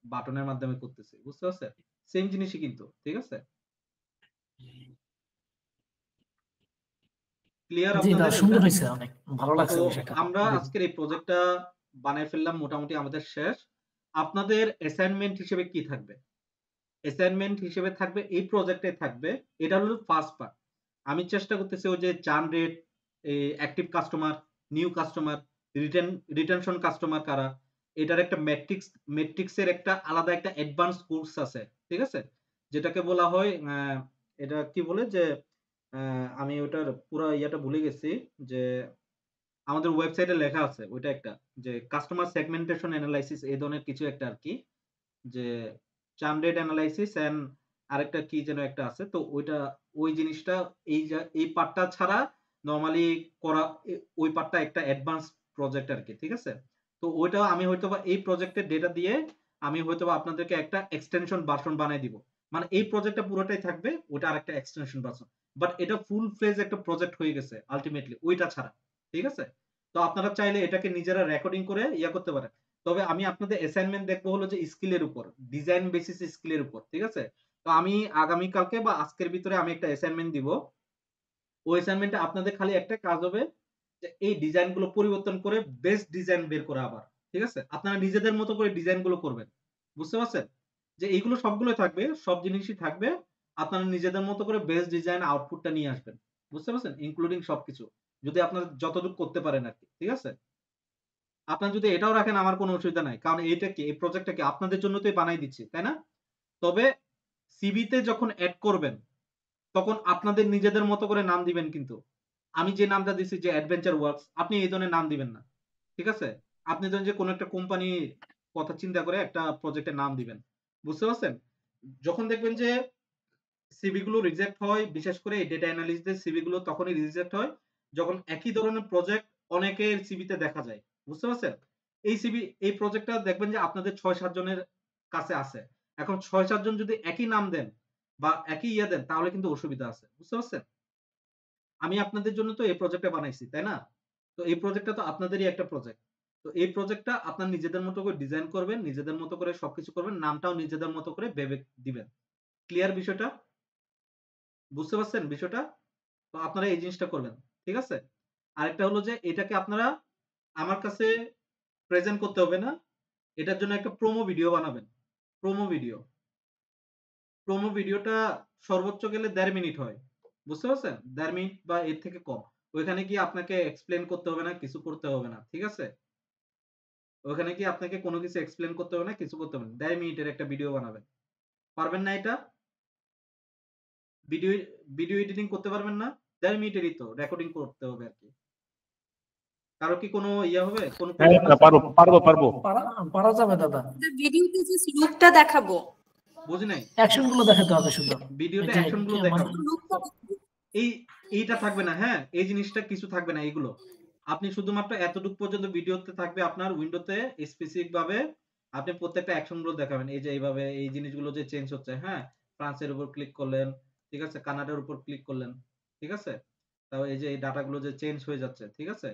বাটনের মাধ্যমে করতেছি। বুঝতে পারছেন? সেম জিনিসই কিন্তু। ঠিক আছে? ক্লিয়ার জি আপনাদের দাদা এটা? সুন্দর হয়েছে অনেক ভালো তো লাগছে বিষয়টা আমরা জি আজকের এই প্রজেক্টটা বানায় ফেললাম মোটামুটি আমাদের শেষ। আপনাদের অ্যাসাইনমেন্ট হিসেবে কি থাকবে? অ্যাসাইনমেন্ট হিসেবে থাকবে এই প্রজেক্টে থাকবে এটা হলো ফার্স্ট পার্ট। আমি চেষ্টা করতেছি ওই যে চার্ন rate, active customer, new customer, retention customer কারা, এটার একটা ম্যাট্রিক্সের একটা আলাদা একটা অ্যাডভান্স কোর্স আছে। ঠিক আছে? যেটাকে বলা হয় এটা কি বলে যে আমি ওটার পুরা ইয়াটা ভুলে গেছি যে আমাদের ওয়েবসাইটে লেখা আছে ওইটা একটা যে কাস্টমার সেগমেন্টেশন এনালাইসিস এই ধরনের কিছু একটা আরকি। যে চার্ন রেট এনালাইসিস অ্যান্ড আরেকটা কি যেন একটা আছে। তো ওইটা ওই জিনিসটা এই পার্টটা ছাড়া নরমালি করা ওই পার্টটা একটা অ্যাডভান্স প্রজেক্ট আরকি। ঠিক আছে? তো ওইটা আমি হয়তোবা এই প্রজেক্টের ডেটা দিয়ে আমি হয়তোবা আপনাদেরকে একটা এক্সটেনশন ভার্সন বানায় দিব। মানে এই প্রজেক্টটা পুরোটাই থাকবে, ওটা আরেকটা এক্সটেনশন ভার্সন। বাট এটা ফুল ফ্লেজ একটা প্রজেক্ট হয়ে গেছে আল্টিমেটলি ওইটা ছাড়া। ঠিক আছে? তো আপনারা চাইলে এটাকে নিজেরা রেকর্ডিং করে ইয়া করতে পারেন। তবে আমি আপনাদের অ্যাসাইনমেন্ট দেখবো হলো যে স্কিলের উপর, ডিজাইন বেসিস স্কিলের উপর। ঠিক আছে? তো আমি আগামী কালকে বা আজকের ভিতরে আমি একটা অ্যাসাইনমেন্ট দিব। ওই অ্যাসাইনমেন্টে আপনাদের খালি একটা কাজ হবে যে এই ডিজাইন গুলো পরিবর্তন করে বেস্ট ডিজাইন বের করা আবার। ঠিক আছে? আপনারা নিজেদের মতো করে ডিজাইন গুলো করবেন। বুঝতে পারছেন? যে এইগুলো সবগুলোই থাকবে, সব জিনিসই থাকবে। আপনারা নিজেদের মতো করে বেস্ট ডিজাইন আউটপুটটা নিয়ে আসবেন। বুঝতে পারছেন? ইনক্লুডিং সবকিছু। যদি আপনারা যতটুকু করতে পারেন আরকি। ঠিক আছে? আপনারা যদি এটাও রাখেন আমার কোনো অসুবিধা নাই। কারণ এইটা কি এই প্রজেক্টটা কি আপনাদের জন্য তোই বানাই দিচ্ছি। তাই না? তবে সিভিতে যখন এড করবেন তখন আপনাদের নিজেদের মতো করে নাম দিবেন কিন্তু। আমি যে নামটা দিছি যে অ্যাডভেঞ্চার ওয়ার্কস আপনি এই ধরনের নাম দিবেন না। ঠিক আছে? আপনি ধরেন যে কোনো একটা কোম্পানি কথা চিন্তা করে একটা প্রজেক্টের নাম দিবেন। বুঝতে পারছেন? যখন দেখবেন যে সিভি গুলো রিজেক্ট হয়, বিশেষ করে এই ডেটা অ্যানালিস্টদের সিভি গুলো তখনই রিজেক্ট হয় যখন একই ধরনের প্রজেক্ট অনেকের সিভিতে দেখা যায়। বুঝতে পারছেন? এই প্রজেক্টটা দেখবেন যে আপনাদের ৬-৭ জনের কাছে আছে। এখন ৬-৭ জন যদি একই নাম দেন বা একই ইয়ে দেন তাহলে কিন্তু অসুবিধা আছে। বুঝতে পারছেন? আমি আপনাদের জন্য তো এই প্রজেক্টটা বানাইছি, তাই না? তো এই প্রজেক্টটা তো আপনাদেরই একটা প্রজেক্ট। তো এই প্রজেক্টটা আপনার নিজেদের মতো করে ডিজাইন করবেন, নিজেদের মতো করে সবকিছু করবেন, নামটাও নিজেদের মতো করে ভেবে দিবেন। ক্লিয়ার বিষয়টা? বুঝতে পারছেন বিষয়টা? তো আপনারা এই জিনিসটা করবেন। ঠিক আছে? আরেকটা হলো যে এটাকে আপনারা আমার কাছে প্রেজেন্ট করতে হবে না। এটার জন্য একটা প্রোমো ভিডিও বানাবেন। Promo video. প্রোমো ভিডিওটা সর্বোচ্চ গেলে ১.৫ মিনিট হয়। বুঝতে পারছেন? ১.৫ মিনিট বা এর থেকে কম। ওইখানে গিয়ে আপনাকে এক্সপ্লেইন করতে হবে না, কিছু করতে হবে না। ঠিক আছে? ওখানে গিয়ে আপনাকে কোন কিছু এক্সপ্লেইন করতে হবে না, কিছু করতে হবে না। ১.৫ মিনিটের একটা ভিডিও বানাবেন। পারবেন না এটা? ভিডিও ভিডিও এডিটিং করতে পারবেন না? ১.৫ মিনিটেরই তো রেকর্ডিং করতে হবে আরকি। কারো কি কোনো ইয়ে হবে? কোনো হ্যাঁ প্রবলেম আছে? পারবো পারবো পারবো পারা পারা যাবে দাদা। ভিডিওতে জাস্ট লুকটা দেখাবো। বুঝি নাই। অ্যাকশন গুলো দেখাতে হবে শুধু। ভিডিওতে এই যে অ্যাকশন গুলো মানে দেখাবো। লুকটা এই এইটা থাকবে না, হ্যাঁ? এই জিনিসটা কিছু থাকবে না এইগুলো। আপনি শুধুমাত্র এতটুকু পর্যন্ত ভিডিওতে থাকবে আপনার উইন্ডোতে স্পেসিফিক ভাবে আপনি প্রত্যেকটা অ্যাকশন গুলো দেখাবেন। এই যে এইভাবে এই জিনিসগুলো যে চেঞ্জ হচ্ছে, হ্যাঁ? ফ্রান্সের উপর ক্লিক করলেন, ঠিক আছে? কানাডার উপর ক্লিক করলেন, ঠিক আছে? তারপর এই যে এই ডাটা গুলো যে চেঞ্জ হয়ে যাচ্ছে, ঠিক আছে?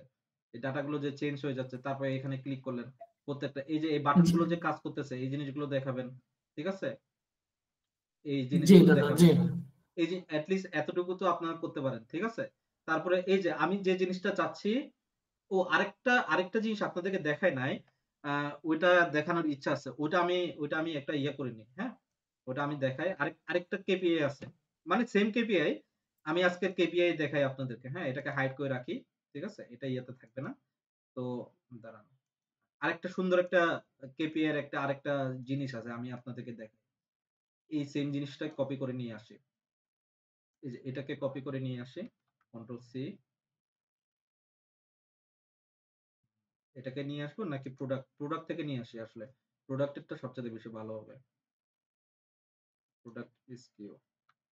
এই ডাটা গুলো যে চেঞ্জ হয়ে যাচ্ছে, তারপরে এখানে ক্লিক করলেন। প্রত্যেকটা এই যে এই বাটন জি গুলো যে কাজ করতেছে, এই জিনিসগুলো দেখাবেন। ঠিক আছে? এই জি জিনিসগুলো দাদা দেখাবেন। জি। এই যে এট লিস্ট এতটুকু তো আপনারা করতে পারেন। ঠিক আছে? তারপরে এই যে আমি যে জিনিসটা চাচ্ছি আরেকটা জিনিস আপনাদেরকে দেখাই নাই। আ ওইটা দেখানোর ইচ্ছা আছে। ওইটা আমি একটা ইয়ে করে নিই। হ্যাঁ? ওটা আমি দেখাই। আরেকটা কেপিআই আছে। মানে সেম কেপিআই। আমি আজকে কেপিআই দেখাই আপনাদেরকে। হ্যাঁ? এটাকে হাইড করে রাখি। ঠিক আছে? এটা ইয়েতে থাকবে না। তো দাঁড়ান। আরেকটা সুন্দর একটা কেপিআই এর আরেকটা জিনিস আছে। আমি আপনাদেরকে দেখাই। এই সেম জিনিসটা কপি করে নিয়ে আসি। এই যে এটাকে কপি করে নিয়ে আসি। Control C. এটাকে নিয়ে আসবো নাকি প্রোডাক্ট থেকে নিয়ে আসি আসলে? প্রোডাক্ট এরটা সবচেয়ে বেশি ভালো হবে। প্রোডাক্ট SKU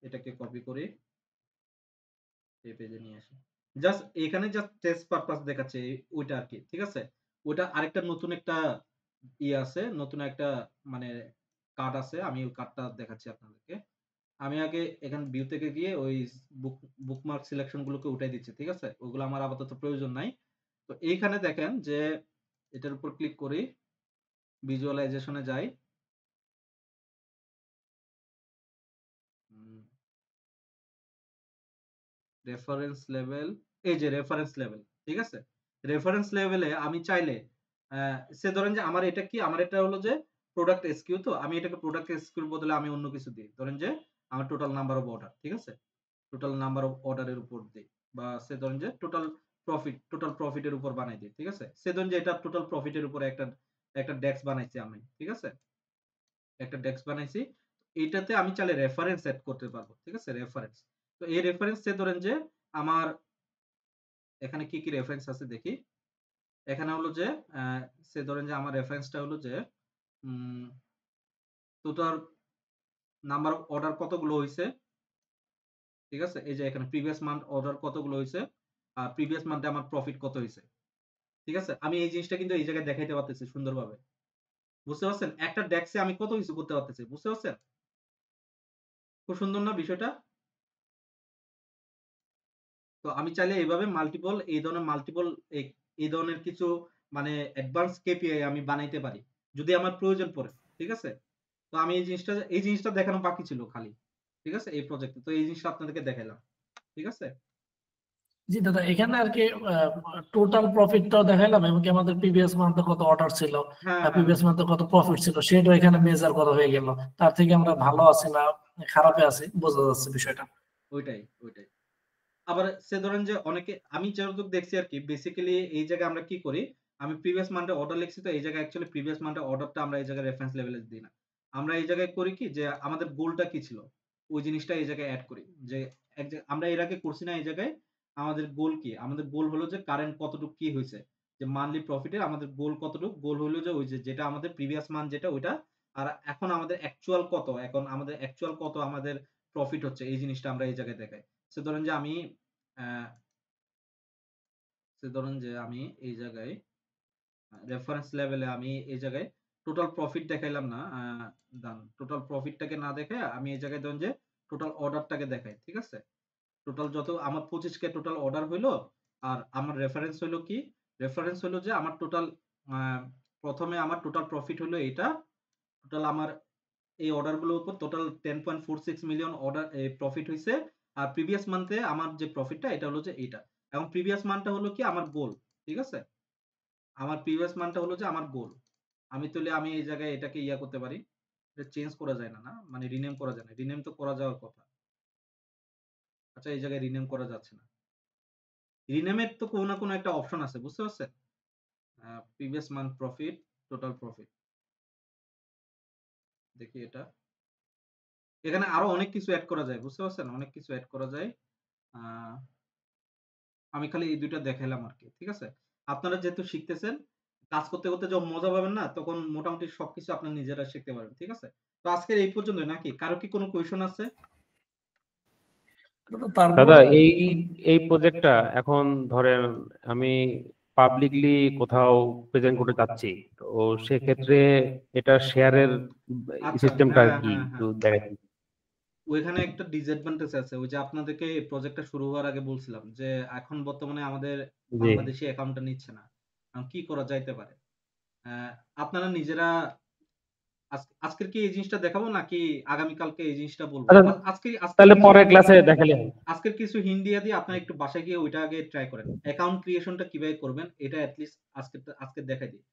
এটাকে কপি করে এই পেজে নিয়ে আসি। জাস্ট এখানে জাস্ট টেস্ট পারপাস দেখাচ্ছে ওইটা আরকি। ঠিক আছে? ওইটা আরেকটা নতুন একটা আছে। নতুন একটা মানে কার্ড আছে। আমি ওই কার্ডটা দেখাচ্ছি আপনাদেরকে। আমি আগে এখানে ভিউ থেকে গিয়ে ওই বুকমার্ক সিলেকশন গুলোকে উঠাই দিচ্ছি। ঠিক আছে? ওগুলো আমার আপাতত প্রয়োজন নাই। তো এইখানে দেখেন যে এটার উপর ক্লিক করি, ভিজুয়ালাইজেশন এ যাই। হুম, রেফারেন্স লেভেল এই যে রেফারেন্স লেভেল। ঠিক আছে? রেফারেন্স লেভেলে আমি চাইলে সে ধরেন যে আমার এটা কি? আমার এটা হলো যে প্রোডাক্ট এসকিউ তো আমি এটাকে প্রোডাক্ট এসকিউ এর বদলে আমি অন্য কিছু দিই। ধরেন যে আমার টোটাল নাম্বার অফ অর্ডার। ঠিক আছে? টোটাল নাম্বার অফ অর্ডার এর উপর দেই। বা সে ধরেন যে টোটাল প্রফিট এর উপর বানাই দেই। ঠিক আছে? সে ধরেন যে এটা টোটাল প্রফিট এর উপরে একটা একটা ডেস্ক বানাইছি আমি, ঠিক আছে? একটা ডেস্ক বানাইছি। এটাতে আমি চাইলে রেফারেন্স সেট করতে পারবো, ঠিক আছে? রেফারেন্স। তো এই রেফারেন্সে ধরেন যে আমার এখানে কি রেফারেন্স আছে দেখি। এখানে হলো যে সে ধরেন যে আমার রেফারেন্সটা হলো যে উম টোটাল নাম্বার অফ অর্ডার কতগুলো হইছে, ঠিক আছে? এই যে এখানে প্রিভিয়াস মান্থ অর্ডার কতগুলো হইছে, আর প্রিভিয়াস মান্থে আমার প্রফিট কত হইছে, ঠিক আছে? আমি এই জিনিসটা কিন্তু এই জায়গায় দেখাইতে পারতেছি সুন্দরভাবে। বুঝতে পারছেন? একটা ডেস্কে আমি কত কিছু করতে পারতেছি। বুঝতে পারছেন? খুব সুন্দর না বিষয়টা? তো আমি চাইলে এইভাবে মাল্টিপল এই ধরনের মাল্টিপল এই এই ধরনের কিছু মানে অ্যাডভান্স কেপিআই আমি বানাইতে পারি। যদি আমার প্রয়োজন পড়ে। ঠিক আছে? তো আমি এই জিনিসটা দেখানো বাকি ছিল খালি। ঠিক আছে? এই প্রজেক্টে। তো এই জিনিসটা আপনাদেরকে দেখাইলাম। ঠিক আছে? জি দাদা, এখানে আর কি টোটাল প্রফিটটাও দেখাইলাম এবং কি আমাদের প্রিভিয়াস মান্থে কত অর্ডার ছিল, হ্যাঁ, হ্যাঁ, প্রিভিয়াস হ্যাঁ। মান্থে কত প্রফিট ছিল সেটাও এখানে মেজার করা হয়ে গেল। তার থেকে আমরা ভালো আছি না খারাপে আছি বোঝা যাচ্ছে বিষয়টা। ওইটাই। আবার সে ধরেন যে অনেকে আমি যতটুকু দেখছি আরকি বেসিক্যালি এই জায়গায় আমরা কি করি, আমি প্রিভিয়াস মান্থে অর্ডার লিখছি তো এই জায়গায় অ্যাকচুয়ালি প্রিভিয়াস মান্থের অর্ডারটা আমরা এই জায়গায় রেফারেন্স লেভেলে দিই না। আমরা এই জায়গায় করি কি যে আমাদের গোলটা কি ছিল? ওই জিনিসটা এই জায়গায় এড করি। যে আমরা এর আগে করছি না এই জায়গায় আমাদের গোল কি? আমাদের গোল হলো যে কারেন্ট কতটুকু কি হইছে? যে মান্থলি প্রফিটের আমাদের গোল কতটুকু? গোল হইলো যে ওই যে যেটা আমাদের প্রিভিয়াস মান্থ যেটা ওইটা। আর এখন আমাদের অ্যাকচুয়াল কত? এখন আমাদের অ্যাকচুয়াল কত আমাদের প্রফিট হচ্ছে এই জিনিসটা আমরা এই জায়গায় দেখাই। সো ধরেন যে আমি অ্যা ধরুন যে আমি এই জায়গায় রেফারেন্স লেভেলে আমি এই জায়গায় টোটাল প্রফিট দেখাইলাম না। টোটাল প্রফিটটাকে না দেখাইয়া আমি এই জায়গায় ধরুন যে টোটাল অর্ডারটাকে দেখাই। ঠিক আছে? টোটাল যত আমার 25 কে টোটাল অর্ডার হইলো। আর আমার রেফারেন্স হইলো কি? রেফারেন্স হইলো যে আমার টোটাল আ ১ম এ আমার টোটাল প্রফিট হইলো এইটা। টোটাল আমার এই অর্ডার গুলোর উপর টোটাল 10.46 মিলিয়ন অর্ডার প্রফিট হইছে। আর প্রিভিয়াস মান্থে আমার যে প্রফিটটা এটা হলো যে এইটা। এবং প্রিভিয়াস মান্থটা হলো কি আমার গোল। ঠিক আছে? আমার প্রিভিয়াস মানটা হলো যে আমার গোল। আমি এই জায়গায় এটাকে করতে পারি। এটা চেঞ্জ করা যায় না, না? মানে রিনেম করা যায় না। রিনেম তো করা যাওয়ার কথা। আচ্ছা এই জায়গায় রিনেম করা যাচ্ছে না। রিনেমের তো কোনো না কোনো একটা অপশন আছে। বুঝতে পারছেন? Previous month profit, total profit. দেখি এটা। এখানে আরো অনেক কিছু এড করা যায়। বুঝতে পারছেন? অনেক কিছু এড করা যায়। আ আমি খালি এই ২ টা দেখাইলাম আরকি। ঠিক আছে? আপনারা যেহেতু শিখতেছেন, কাজ করতে যখন মজা পাবেন না? তখন মোটামুটি সবকিছু আপনারা নিজেরা শিখতে পারবেন। ঠিক আছে? তো আজকের এই পর্যন্তই নাকি? কারো কি কোনো কোয়েশন আছে? দাদা, তারপরে এই প্রজেক্টটা এখন ধরেন আমি পাবলিকলি কোথাও প্রেজেন্ট করতে চাচ্ছি, তো সেক্ষেত্রে এটা শেয়ারের আচ্ছা, সিস্টেমটা হ্যাঁ, কি হ্যাঁ, একটু হ্যাঁ। দেখাই। ওইখানে একটা ডিসঅ্যাডভান্টেজ আছে। ওই যে আপনাদেরকে এই প্রজেক্টটা শুরু হওয়ার আগে বলছিলাম যে, এখন বর্তমানে আমাদের জি। বাংলাদেশী অ্যাকাউন্টটা নিচ্ছে না। এখন কি করা যাইতে পারে? অ্যা আপনারা নিজেরা আজকের কি এই জিনিসটা দেখাবো নাকি আগামীকালকে এই জিনিসটা বলব? আচ্ছা, আজকের তাহলে কিছু পরের ক্লাসে দেখালে হবে। আজকের কিছু হিন্ট দিয়ে আপনারা একটু বাসায় গিয়ে ওইটা আগে ট্রাই করেন। অ্যাকাউন্ট ক্রিয়েশনটা কিভাবে করবেন এটা এট লিস্ট আজকে দেখাই দিই।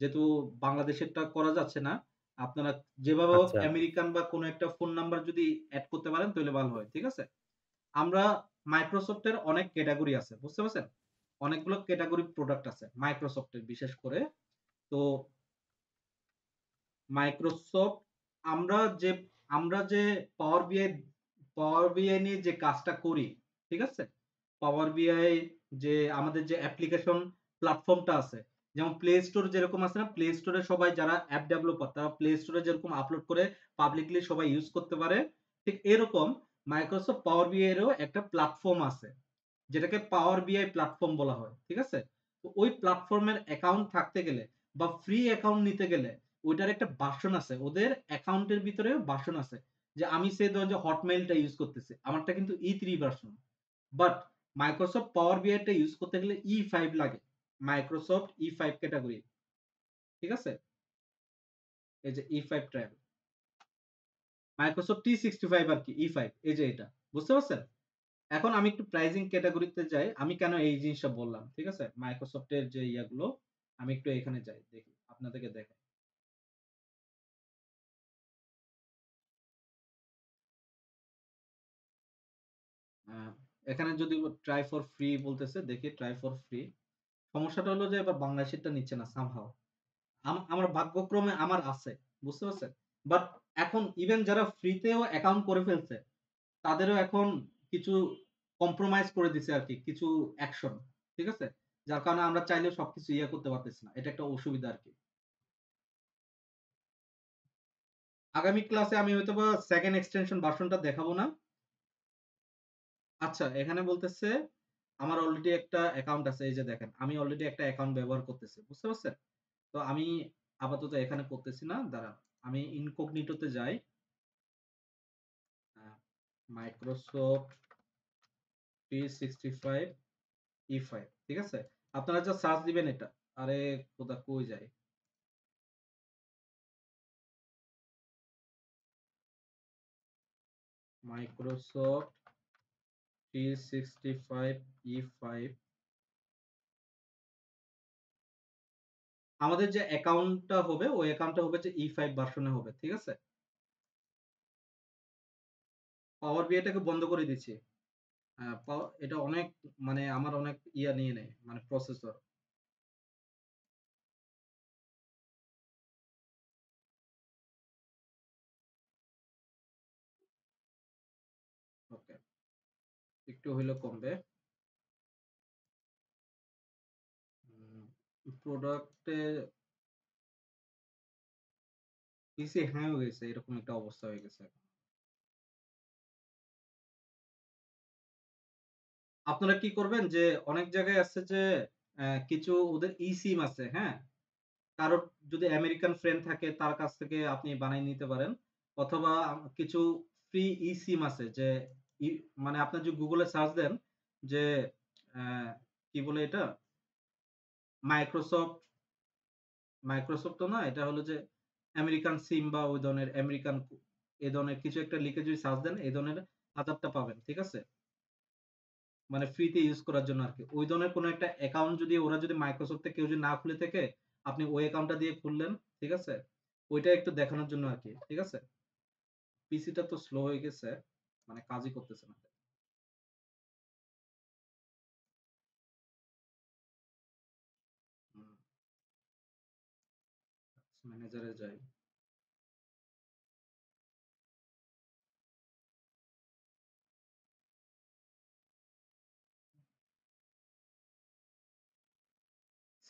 যেহেতু বাংলাদেশেরটা করা যাচ্ছে না, আপনারা যেভাবে হোক আচ্ছা, আমেরিকান বা কোনো একটা ফোন নাম্বার যদি এড করতে পারেন তাহলে ভালো হয়। ঠিক আছে? আমরা মাইক্রোসফট এর অনেক ক্যাটেগরি আছে। বুঝতে পারছেন? অনেকগুলো ক্যাটেগরি প্রোডাক্ট আছে মাইক্রোসফট এর বিশেষ করে। তো মাইক্রোসফট আমরা যে আমরা যে পাওয়ার বিআই নিয়ে যে কাজটা করি, ঠিক আছে? পাওয়ার বিআই যে আমাদের যে অ্যাপ্লিকেশন প্ল্যাটফর্মটা আছে, যেমন প্লে স্টোর যেরকম আছে না? প্লে স্টোরে সবাই যারা অ্যাপ ডেভেলপার তারা প্লে স্টোরে যেরকম আপলোড করে পাবলিকলি সবাই ইউজ করতে পারে। ঠিক এরকম মাইক্রোসফট পাওয়ার বিআই এরও একটা প্ল্যাটফর্ম আছে। যেটাকে পাওয়ার বিআই প্ল্যাটফর্ম বলা হয়। ঠিক আছে? তো ওই প্ল্যাটফর্মের অ্যাকাউন্ট থাকতে গেলে বা ফ্রি অ্যাকাউন্ট নিতে গেলে ওইটার একটা ভার্সন আছে। ওদের অ্যাকাউন্টের ভিতরেও ভার্সন আছে। যে আমি ধরেন যে হটমেইলটা ইউজ করতেছি। আমারটা কিন্তু E3 ভার্সন। বাট মাইক্রোসফট পাওয়ার বিআই টা ইউজ করতে গেলে E5 লাগে। Microsoft E5 category. ঠিক আছে? এই যে E5 ট্রায়াল। মাইক্রোসফট T65 আরকি E5 এই যে এটা। বুঝতে পারছেন? এখন আমি একটু প্রাইজিং ক্যাটেগরিতে যাই। আমি কেন এই জিনিসটা বললাম। ঠিক আছে? মাইক্রোসফটের যে ইয়াগুলো আমি একটু এখানে যাই। দেখি আপনাদেরকে দেখাই। আ এখানে যদি ট্রাই ফর ফ্রি বলতেছে, দেখি ট্রাই ফর ফ্রি। সমস্যাটা হলো যে এবার বাংলাদেশেরটা নিচ্ছে না সামহাউ। আমার ভাগ্যক্রমে আমার আছে, বুঝতে পারছেন? বাট এখন ইভেন যারা ফ্রিতেও অ্যাকাউন্ট করে ফেলছে তাদেরও এখন কিছু কম্প্রোমাইজ করে দিছে আরকি, কিছু অ্যাকশন। ঠিক আছে? যার কারণে আমরা চাইলেও সবকিছু ইয়ে করতে পারতেছি না। এটা একটা অসুবিধা আরকি। আগামী ক্লাসে আমি হয়তোবা সেকেন্ড এক্সটেনশন ভার্সনটা দেখাবো না। আচ্ছা, এখানে বলতেছে আমার অলরেডি একটা অ্যাকাউন্ট আছে। এই যে দেখেন, আমি অলরেডি একটা অ্যাকাউন্ট ব্যবহার করতেছি। বুঝতে পারছেন? তো আমি আপাতত এখানে করতেছি না। দাঁড়ান। আমি ইনকগনিটোতে যাই। আ মাইক্রোসফট 365 E5, ঠিক আছে? আপনারা যা সার্চ দিবেন এটা। আরে খোদা কই যায়? মাইক্রোসফট 365 E5, আমাদের যে অ্যাকাউন্টটা হবে ওই অ্যাকাউন্টটা হবে যে E5 ভার্সনে হবে। ঠিক আছে? পাওয়ার বিআইটাকে বন্ধ করে দিচ্ছি। এটা অনেক, মানে আমার অনেক ইয়া নিয়ে নেয়, মানে প্রসেসর। ওকে, একটু হইলেও কমবে। প্রোডাক্টে পিসি হ্যাং হয়ে গেছে, এরকম একটা অবস্থা হয়ে গেছে। আপনারা কি করবেন যে অনেক জায়গায় আছে যে কিছু ওদের ই-সিম আছে, হ্যাঁ? কারোর যদি আমেরিকান ফ্রেন্ড থাকে তার কাছ থেকে আপনি বানায় নিতে পারেন। অথবা কিছু ফ্রি ই-সিম আছে যে ই মানে আপনি যদি গুগলে সার্চ দেন যে অ্যা কি বলে এটা? মাইক্রোসফট, মাইক্রোসফট তো না, এটা হলো যে আমেরিকান সিম বা ওই ধরনের আমেরিকান এ ধরনের কিছু একটা লিখে যদি সার্চ দেন এই ধরনের ১০০০ টা পাবেন। ঠিক আছে? মানে ফ্রিতে ইউজ করার জন্য আরকি। ওই ধরনের কোনো একটা অ্যাকাউন্ট যদি ওরা যদি মাইক্রোসফট এ কেউ যদি না খুলে থাকে, আপনি ওই অ্যাকাউন্টটা দিয়ে খুললেন। ঠিক আছে? ওইটা একটু দেখানোর জন্য আরকি। ঠিক আছে? পিসিটা তো স্লো হয়ে গেছে। মানে কাজই করতেছে না। হুম, ম্যানেজারে যাই।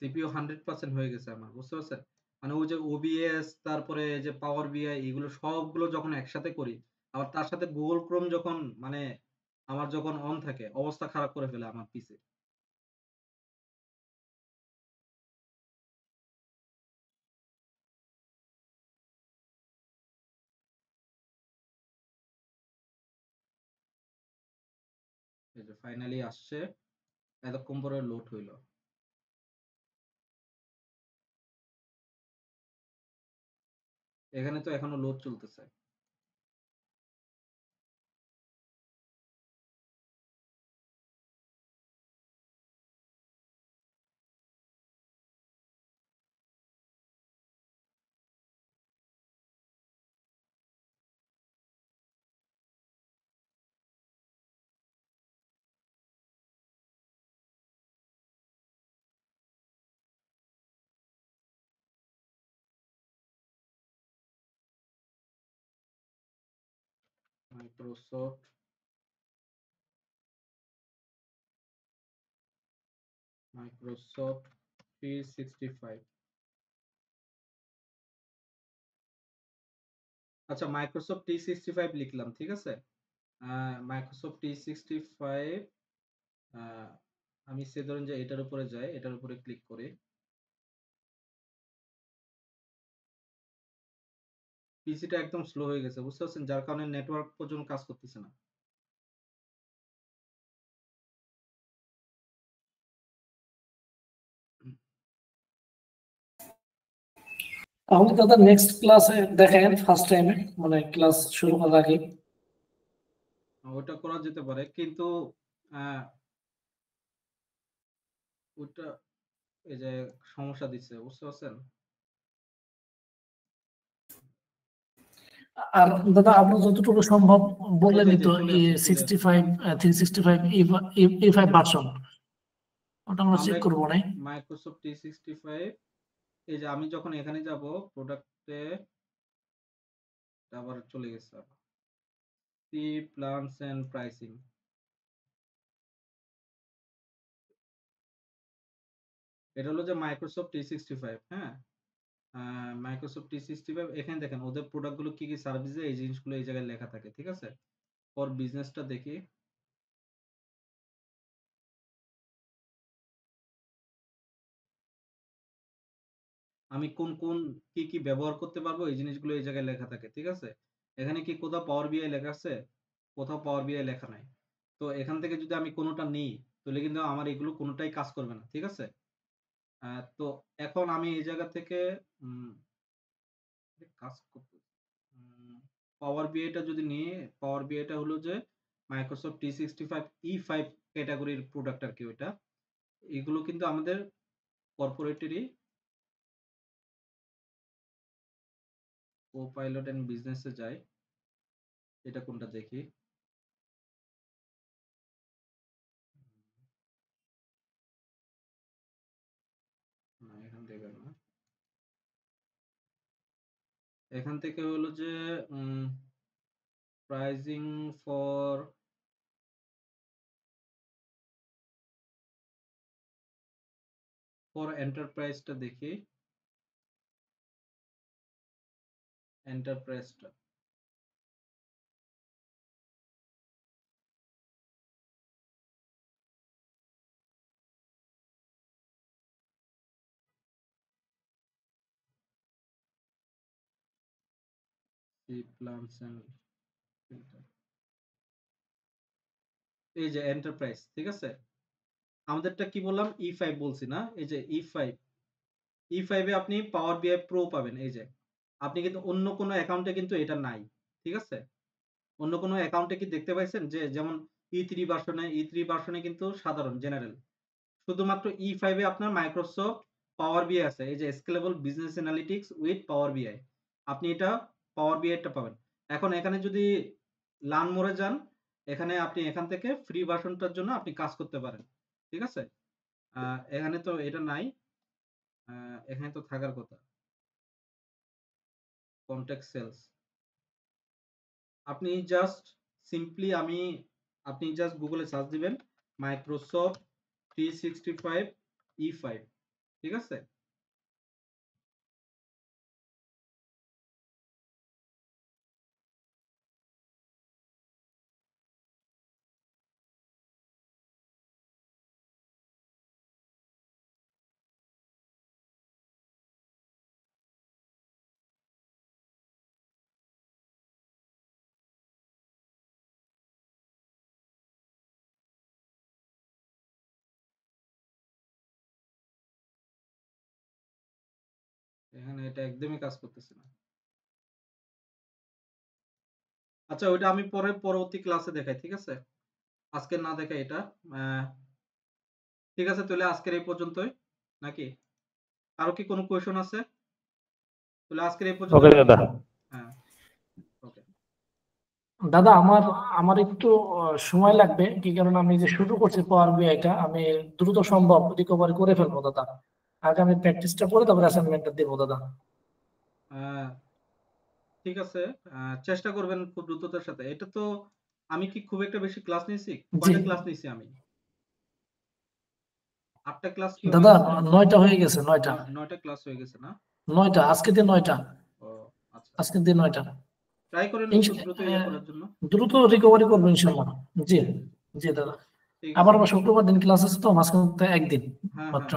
সিপিইউ 100% হয়ে গেছে আমার। বুঝতে পারছেন? মানে ওই যে ওবিএস, তারপরে যে পাওয়ার বিআই এগুলো সবগুলো যখন একসাথে করি, আবার তার সাথে গুগল ক্রোম যখন মানে আমার যখন অন থাকে, অবস্থা খারাপ করে ফেলে আমার পিসি। এই যে ফাইনালি আসছে। এতক্ষণ পরে লোড হইল। এখানে তো এখনো লোড চলতেছে। Microsoft Microsoft 365। আচ্ছা, মাইক্রোসফট 365 লিখলাম। ঠিক আছে? মাইক্রোসফট 365, আ আমি সে ধরেন যে এটার উপরে যাই, এটার উপরে ক্লিক করি। পিসিটা একদম স্লো হয়ে গেছে। বুঝতে পারছেন? যার কারণে নেটওয়ার্ক পর্যন্ত কাজ করতেছে না। তাহলে দাদা নেক্সট ক্লাসে দেখেন ফার্স্ট টাইমে মানে ক্লাস শুরু করার আগে। ওটা করা যেতে পারে। কিন্তু আ ওটা এই যে সমস্যা দিচ্ছে। বুঝতে পারছেন? আর দাদা আপনার যতটুকু সম্ভব এই বললেনই যে তো চলে আসছে, চলে আসছে। 65 365 E5 ভার্সন ওটা আমরা আমরা চেক একটু করবো না। মাইক্রোসফট 365 এই যে আমি যখন এখানে যাব প্রোডাক্টে আবার চলে গেছে সি প্ল্যানস এন্ড প্রাইসিং। এটা হলো যে মাইক্রোসফট 365, হ্যাঁ, মাইক্রোসফট 365। এখানে দেখেন ওদের প্রোডাক্ট গুলো কি কি সার্ভিস দেয়, এই জিনিসগুলো এই জায়গায় লেখা থাকে, ঠিক আছে। ফর বিজনেসটা দেখি, আমি কোন কোন কি কি ব্যবহার করতে পারবো এই জিনিসগুলো এই জায়গায় লেখা থাকে, ঠিক আছে। এখানে কি কোথাও পাওয়ার বিআই লেখা আছে? কোথাও পাওয়ার বিআই লেখা নাই। তো এখান থেকে যদি আমি কোনোটা নিই তাহলে কিন্তু আমার এগুলো কোনোটাই কাজ করবে না, ঠিক আছে। তো এখন আমি এই জায়গা থেকে কাজ করতে পাওয়ার বিআইটা যদি নিয়ে, পাওয়ার বিআইটা হলো যে মাইক্রোসফট 365 E5 ক্যাটাগরির প্রোডাক্ট আর কি ওইটা। এগুলো কিন্তু আমাদের কর্পোরেটেরই। কোপাইলট এন্ড বিজনেসে যাই, এটা কোনটা দেখি। না, এখান থেকে না, এখান থেকে হলো যে প্রাইজিং ফর এন্টারপ্রাইজটা দেখি। এন্টারপ্রাইজটা সি প্ল্যানস এন্ড এই যে এন্টারপ্রাইজ, ঠিক আছে। আমাদেরটা কি বললাম, E5 বলছি না, এই যে E5 এ আপনি পাওয়ার বিআই প্রো পাবেন। এই যে আপনি কিন্তু অন্য কোনো অ্যাকাউন্টে কিন্তু এটা নাই, ঠিক আছে। অন্য কোনো অ্যাকাউন্টে কি দেখতে পাইছেন যে যেমন E3 ভার্সনে কিন্তু সাধারণ জেনারেল, শুধুমাত্র E5 এ আপনার মাইক্রোসফট পাওয়ার বিআই আছে। এই যে scalable business analytics with power বিআই, আপনি এটা পাওয়ার বিআইটা পাবেন। এখন এখানে যদি লার্ন মোরে যান, এখানে আপনি এখান থেকে ফ্রি ভার্সনটার জন্য আপনি কাজ করতে পারেন, ঠিক আছে। এখানে তো এটা নাই, এখানে তো থাকার কথা কন্ট্যাক্ট সেলস। আপনি জাস্ট সিম্পলি আপনি জাস্ট গুগলে সার্চ দিবেন মাইক্রোসফট 365 E5, ঠিক আছে। এখানে এটা একদমই কাজ করতেছে না। আচ্ছা, ওইটা আমি পরবর্তী ক্লাসে দেখাই, ঠিক আছে। আজকে না দেখাই এটা। ঠিক আছে, তাহলে আজকের এই পর্যন্তই নাকি? আরো কি কোনো কোয়েশন আছে? তাহলে আজকের এই পর্যন্ত। ওকে দাদা। হ্যাঁ, ওকে দাদা, আমার একটু সময় লাগবে, কি কারণে আমি যে শুরু করছি পাওয়ার বিআইটা, আমি দ্রুত সম্ভব রিকভারি করে ফেলবো দাদা। আগে আমি প্র্যাকটিসটা করে তারপরে অ্যাসাইনমেন্টটা দেবো দাদা। ঠিক আছে, চেষ্টা করবেন খুব দ্রুততার সাথে। এটা তো আমি কি খুব একটা বেশি ক্লাস নিয়েছি? কয়টা ক্লাস নিয়েছি আমি? 8টা ক্লাস কি দাদা 9টা হয়ে গেছে, 9টা 9টা ক্লাস হয়ে গেছে না? 9টা আজকে দিয়ে 9টা। ও আচ্ছা, আজকে দিয়ে 9টা। ট্রাই করেন দ্রুত ইয়ে করার জন্য। দ্রুত রিকভারি করবো ইনশাআল্লাহ। জি জি দাদা। ঠিক আবার আছে, শুক্রবার দিন ক্লাস আছে তো, মাঝখানে একদিন হ্যাঁ মাত্র।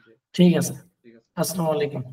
জি, ঠিক আছে, ঠিক আছে। আসসালামু আলাইকুম।